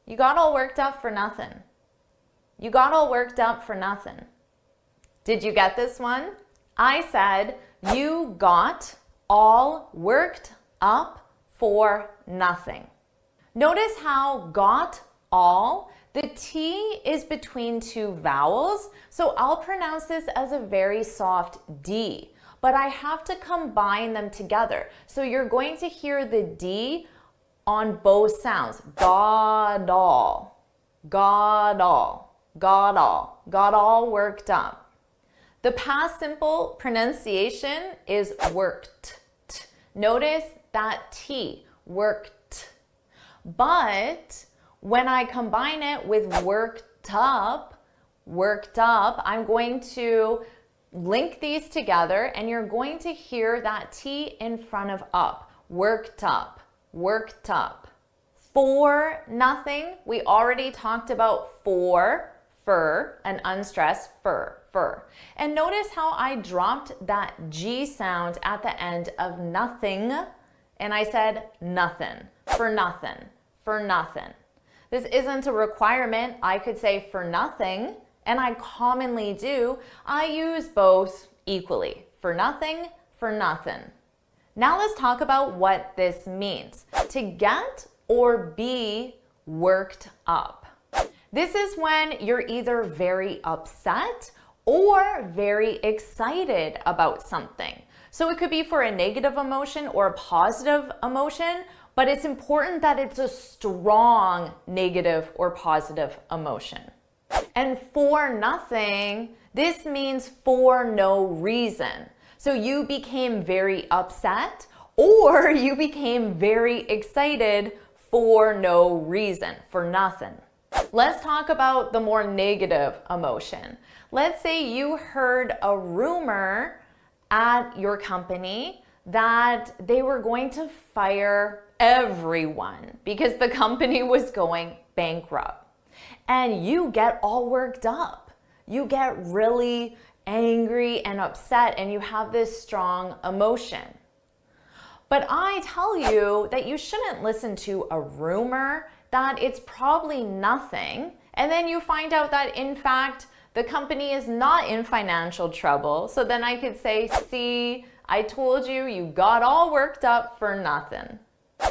A: You got all worked up for nothing. You got all worked up for nothing. Did you get this one? I said, you got all worked up for nothing. Notice how got all, the T is between 2 vowels, so I'll pronounce this as a very soft D, but I have to combine them together. So you're going to hear the D on both sounds. Got all, got all, got all, got all worked up. The past simple pronunciation is worked. Notice that T, worked. But when I combine it with worked up, I'm going to link these together and you're going to hear that T in front of up. Worked up, worked up. For nothing, we already talked about fur, an unstressed fur. And notice how I dropped that G sound at the end of nothing, and I said nothing, for nothing, for nothing. This isn't a requirement. I could say for nothing, and I commonly do. I use both equally, for nothing, for nothing. Now let's talk about what this means. To get or be worked up. This is when you're either very upset or very excited about something. So it could be for a negative emotion or a positive emotion, but it's important that it's a strong negative or positive emotion. And for nothing, this means for no reason. So you became very upset or you became very excited for no reason, for nothing. Let's talk about the more negative emotion. Let's say you heard a rumor at your company that they were going to fire everyone because the company was going bankrupt. And you get all worked up. You get really angry and upset and you have this strong emotion. But I tell you that you shouldn't listen to a rumor, that it's probably nothing, and then you find out that in fact the company is not in financial trouble. So then I could say, see, I told you, you got all worked up for nothing.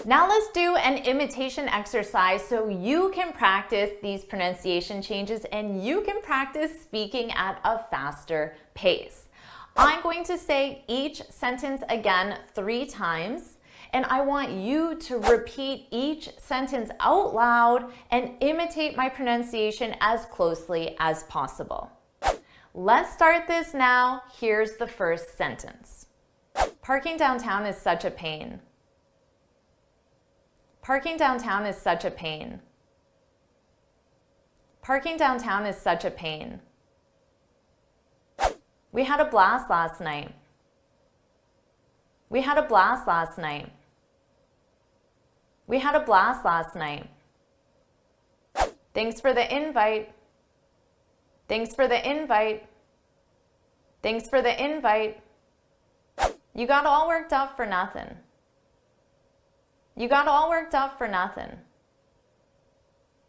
A: Now let's do an imitation exercise so you can practice these pronunciation changes and you can practice speaking at a faster pace. I'm going to say each sentence again 3 times, and I want you to repeat each sentence out loud and imitate my pronunciation as closely as possible. Let's start this now. Here's the first sentence. Parking downtown is such a pain. Parking downtown is such a pain. Parking downtown is such a pain. We had a blast last night. We had a blast last night. We had a blast last night. Thanks for the invite. Thanks for the invite. Thanks for the invite. You got all worked up for nothing. You got all worked up for nothing.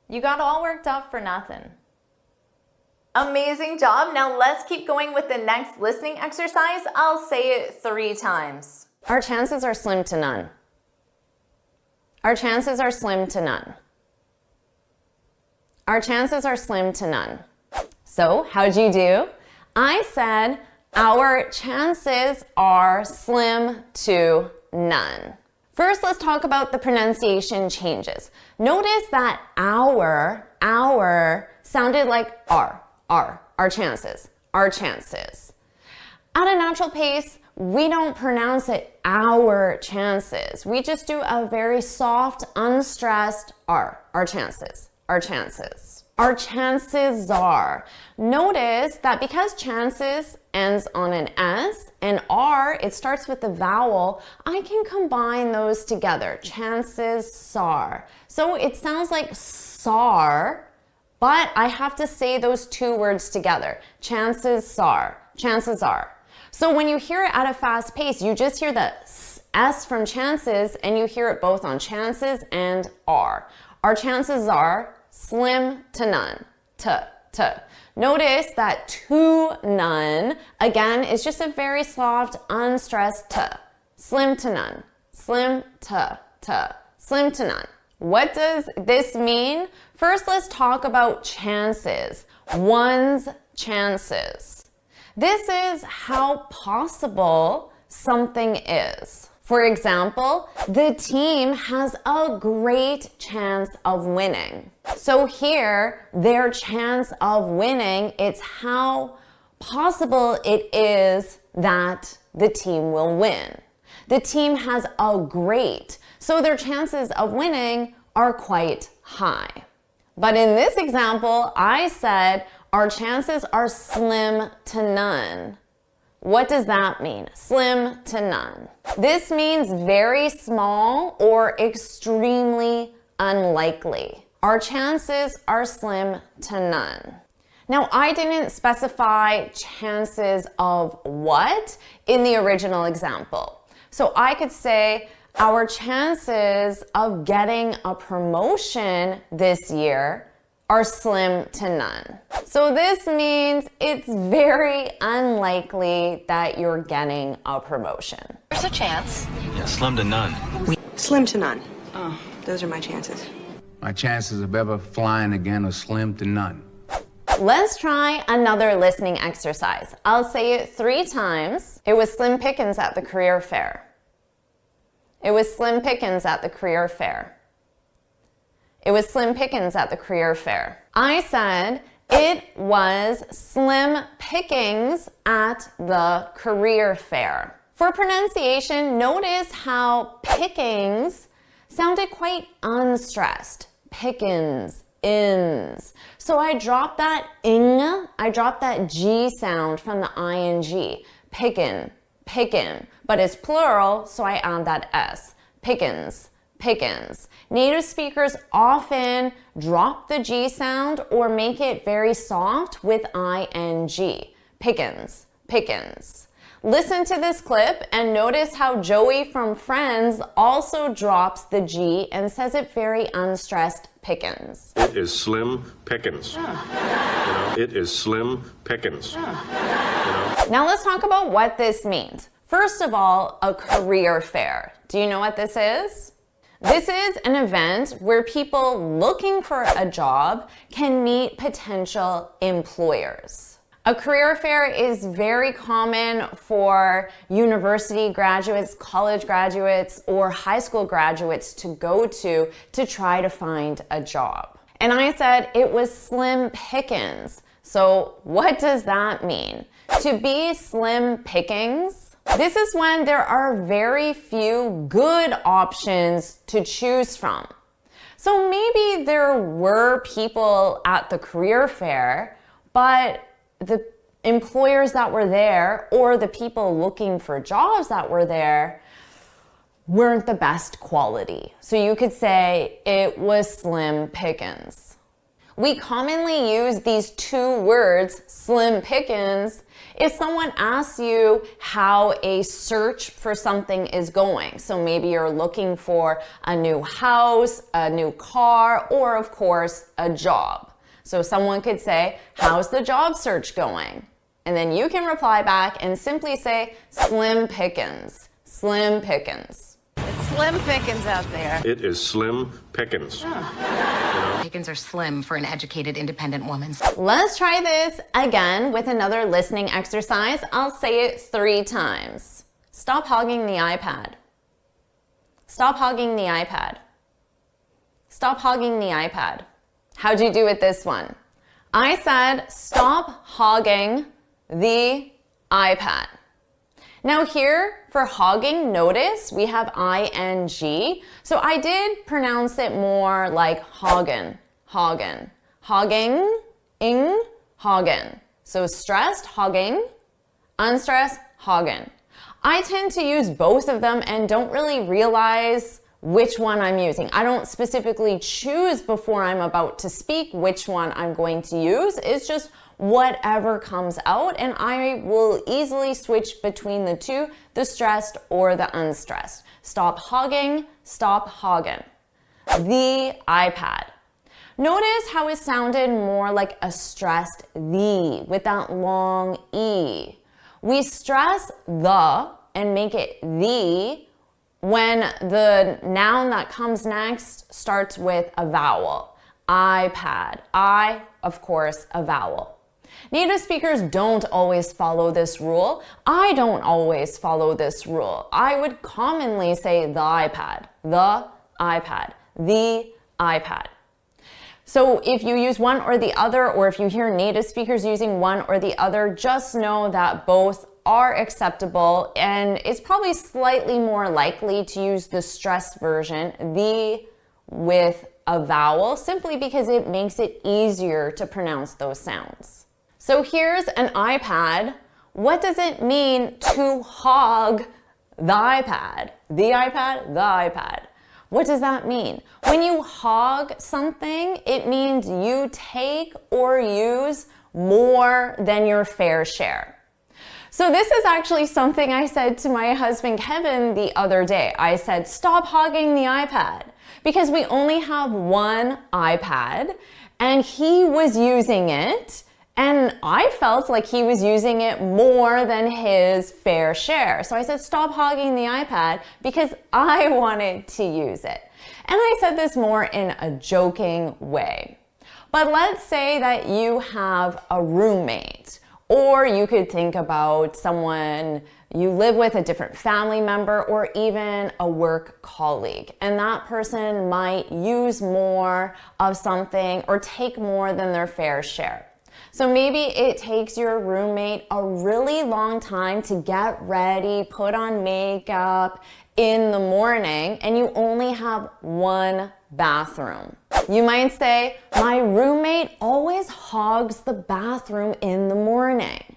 A: You got all worked up for nothing. Amazing job. Now let's keep going with the next listening exercise. I'll say it 3 times. Our chances are slim to none. Our chances are slim to none. Our chances are slim to none. So, how'd you do? I said, our chances are slim to none. First, let's talk about the pronunciation changes. Notice that our sounded like our chances, our chances. At a natural pace, we don't pronounce it our chances. We just do a very soft, unstressed our chances, our chances. Our chances are. Notice that because chances ends on an S and R, it starts with the vowel, I can combine those together. Chances are. So it sounds like SAR, but I have to say those two words together. Chances are. Chances are. So when you hear it at a fast pace, you just hear the S from chances and you hear it both on chances and are. Our chances are slim to none. Notice that to none, again, is just a very soft, unstressed T. Slim to none. Slim to. Slim to none. What does this mean? First, let's talk about chances. One's chances. This is how possible something is. For example, the team has a great chance of winning. So here, their chance of winning, it's how possible it is that the team will win. The team has a great, so their chances of winning are quite high. But in this example, I said our chances are slim to none. What does that mean? Slim to none. This means very small or extremely unlikely. Our chances are slim to none. Now, I didn't specify chances of what in the original example. So I could say our chances of getting a promotion this year are slim to none. So this means it's very unlikely that you're getting a promotion.
M: There's a chance.
E: Yeah, slim to none.
F: Slim to none. Oh, those are my chances.
R: My chances of ever flying again are slim to none.
A: Let's try another listening exercise. I'll say it 3 times. It was slim pickings at the career fair. It was slim pickings at the career fair. It was slim pickings at the career fair. I said it was slim pickings at the career fair. For pronunciation, notice how pickings sounded quite unstressed. Pickins, ins. So I dropped that ing, I dropped that G sound from the ing. Pickin, pickin. But it's plural, so I add that S. Pickins, pickins. Native speakers often drop the G sound or make it very soft with ing. Pickins, pickins. Listen to this clip and notice how Joey from Friends also drops the G and says it very unstressed. Pickins.
P: It is slim pickings. It is slim pickings.
A: Now let's talk about what this means. First of all, a career fair. Do you know what this is? This is an event where people looking for a job can meet potential employers. A career fair is very common for university graduates, college graduates, or high school graduates to go to try to find a job. And I said it was slim pickings. So what does that mean? To be slim pickings, this is when there are very few good options to choose from. So maybe there were people at the career fair, but the employers that were there or the people looking for jobs that were there weren't the best quality. So you could say it was slim pickings. We commonly use these 2 words, slim pickings, if someone asks you how a search for something is going. So maybe you're looking for a new house, a new car, or of course, a job. So someone could say, how's the job search going? And then you can reply back and simply say, slim pickings, slim pickings.
M: It's slim pickings out there.
P: It is slim pickings.
M: Pickings are slim for an educated, independent woman.
A: Let's try this again with another listening exercise. I'll say it 3 times. Stop hogging the iPad. Stop hogging the iPad. Stop hogging the iPad. How'd you do with this one? I said, stop hogging the iPad. Now here, for hogging, notice we have ing. So I did pronounce it more like hoggin', hagen. Hogging, ing, hagen. So stressed, hogging, unstressed, hagen. I tend to use both of them and don't really realize which one I'm using. I don't specifically choose before I'm about to speak which one I'm going to use. It's just whatever comes out, and I will easily switch between the two, the stressed or the unstressed. Stop hogging, stop hagen. The iPad. Notice how it sounded more like a stressed the with that long E. We stress the and make it the when the noun that comes next starts with a vowel. iPad. I, of course, a vowel. Native speakers don't always follow this rule. I don't always follow this rule. I would commonly say the iPad, the iPad, the iPad. So if you use one or the other, or if you hear native speakers using one or the other, just know that both are acceptable, and it's probably slightly more likely to use the stressed version, the with a vowel, simply because it makes it easier to pronounce those sounds. So here's an iPad. What does it mean to hog the iPad? The iPad, the iPad. What does that mean? When you hog something, it means you take or use more than your fair share. So this is actually something I said to my husband Kevin the other day. I said, stop hogging the iPad, because we only have one iPad and he was using it, and I felt like he was using it more than his fair share. So I said, stop hogging the iPad, because I wanted to use it. And I said this more in a joking way. But let's say that you have a roommate, or you could think about someone you live with, a different family member, or even a work colleague. And that person might use more of something or take more than their fair share. So maybe it takes your roommate a really long time to get ready, put on makeup in the morning, and you only have one bathroom. You might say, my roommate always hogs the bathroom in the morning.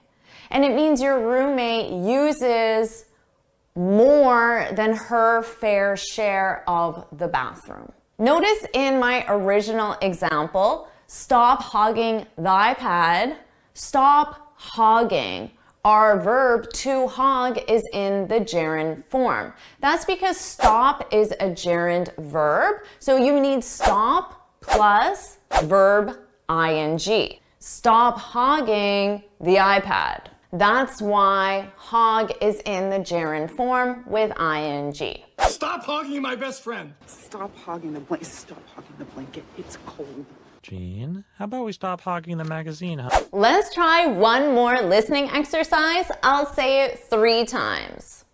A: And it means your roommate uses more than her fair share of the bathroom. Notice in my original example, stop hogging the iPad, stop hogging. Our verb to hog is in the gerund form. That's because stop is a gerund verb, so you need stop plus verb ing. Stop hogging the iPad. That's why hog is in the gerund form with ing.
G: Stop hogging my best friend.
S: Stop hogging the blanket. Stop hogging the blanket. It's cold.
L: Gene, how about we stop hogging the magazine, huh?
A: Let's try one more listening exercise. I'll say it 3 times.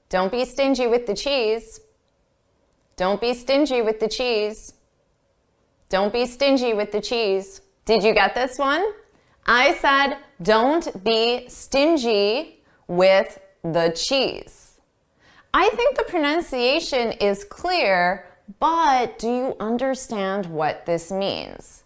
A: Don't be stingy with the cheese. Don't be stingy with the cheese. Don't be stingy with the cheese. Did you get this one? I said, don't be stingy with the cheese. I think the pronunciation is clear, but do you understand what this means?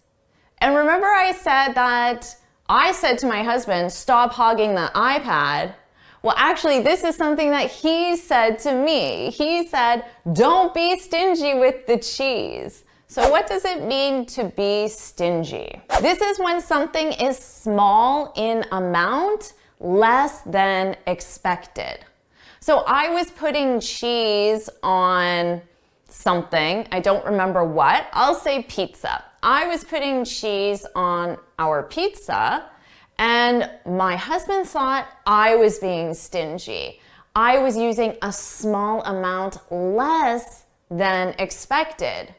A: And remember I said that I said to my husband, stop hogging the iPad. Well, actually, this is something that he said to me. He said, don't be stingy with the cheese. So what does it mean to be stingy? This is when something is small in amount, less than expected. So I was putting cheese on something, I don't remember what, I'll say pizza. I was putting cheese on our pizza, and my husband thought I was being stingy. I was using a small amount less than expected.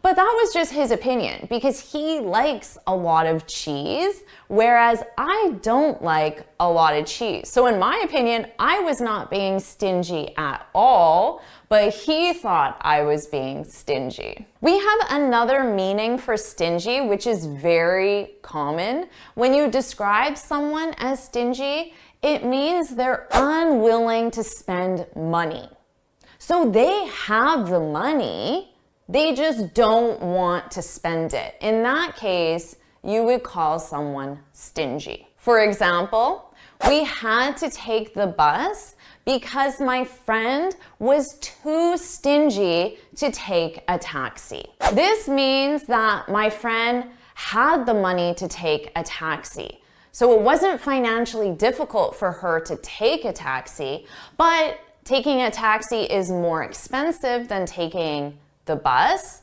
A: But that was just his opinion, because he likes a lot of cheese, whereas I don't like a lot of cheese. So in my opinion, I was not being stingy at all, but he thought I was being stingy. We have another meaning for stingy, which is very common. When you describe someone as stingy, it means they're unwilling to spend money. So they have the money, They just don't want to spend it. In that case, you would call someone stingy. For example, we had to take the bus because my friend was too stingy to take a taxi. This means that my friend had the money to take a taxi. So it wasn't financially difficult for her to take a taxi, but taking a taxi is more expensive than taking the bus.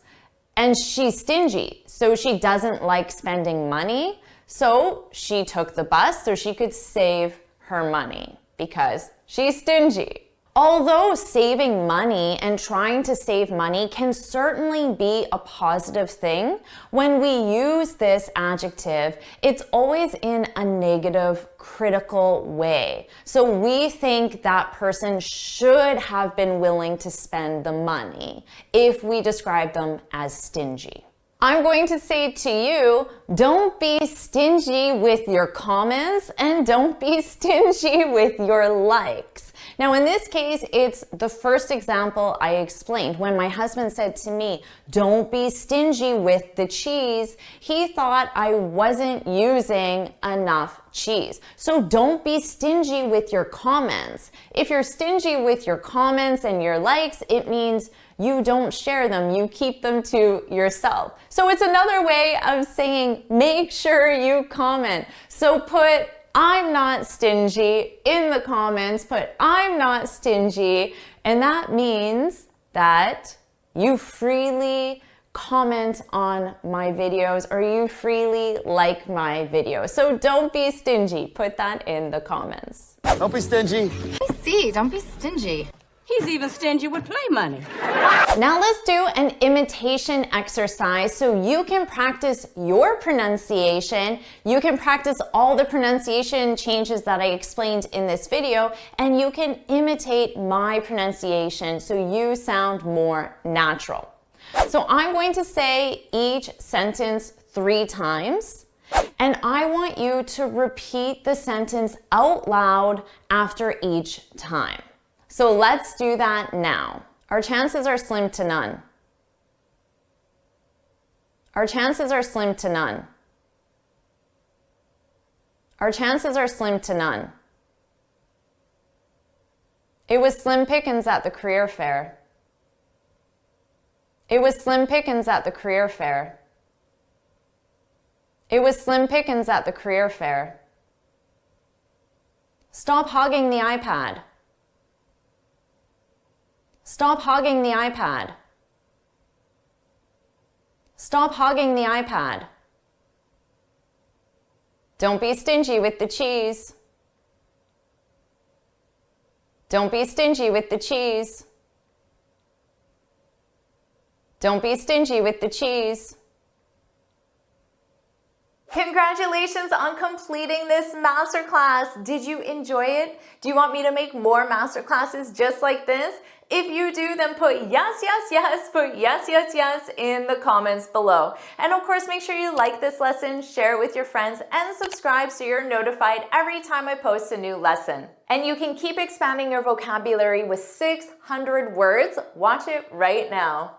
A: And she's stingy, so she doesn't like spending money. So she took the bus so she could save her money because she's stingy. Although saving money and trying to save money can certainly be a positive thing, when we use this adjective, it's always in a negative, critical way. So we think that person should have been willing to spend the money if we describe them as stingy. I'm going to say to you, don't be stingy with your comments and don't be stingy with your likes. Now, in this case, it's the first example I explained. When my husband said to me, don't be stingy with the cheese, he thought I wasn't using enough cheese. So don't be stingy with your comments. If you're stingy with your comments and your likes, it means you don't share them, you keep them to yourself. So it's another way of saying make sure you comment. So put I'm not stingy in the comments, put I'm not stingy, and that means that you freely comment on my videos or you freely like my videos. So don't be stingy, put that in the comments.
T: Don't be stingy.
M: I see, don't be stingy.
N: He's even stingy with play money.
A: Now let's do an imitation exercise so you can practice your pronunciation. You can practice all the pronunciation changes that I explained in this video, and you can imitate my pronunciation so you sound more natural. So I'm going to say each sentence 3 times, and I want you to repeat the sentence out loud after each time. So let's do that now. Our chances are slim to none. Our chances are slim to none. Our chances are slim to none. It was slim pickings at the career fair. It was slim pickings at the career fair. It was slim pickings at the career fair. Stop hogging the iPad. Stop hogging the iPad. Stop hogging the iPad. Don't be stingy with the cheese. Don't be stingy with the cheese. Don't be stingy with the cheese. Congratulations on completing this masterclass. Did you enjoy it? Do you want me to make more masterclasses just like this? If you do, then put yes, yes, yes, put yes, yes, yes in the comments below. And of course, make sure you like this lesson, share it with your friends, and subscribe so you're notified every time I post a new lesson. And you can keep expanding your vocabulary with 600 words. Watch it right now.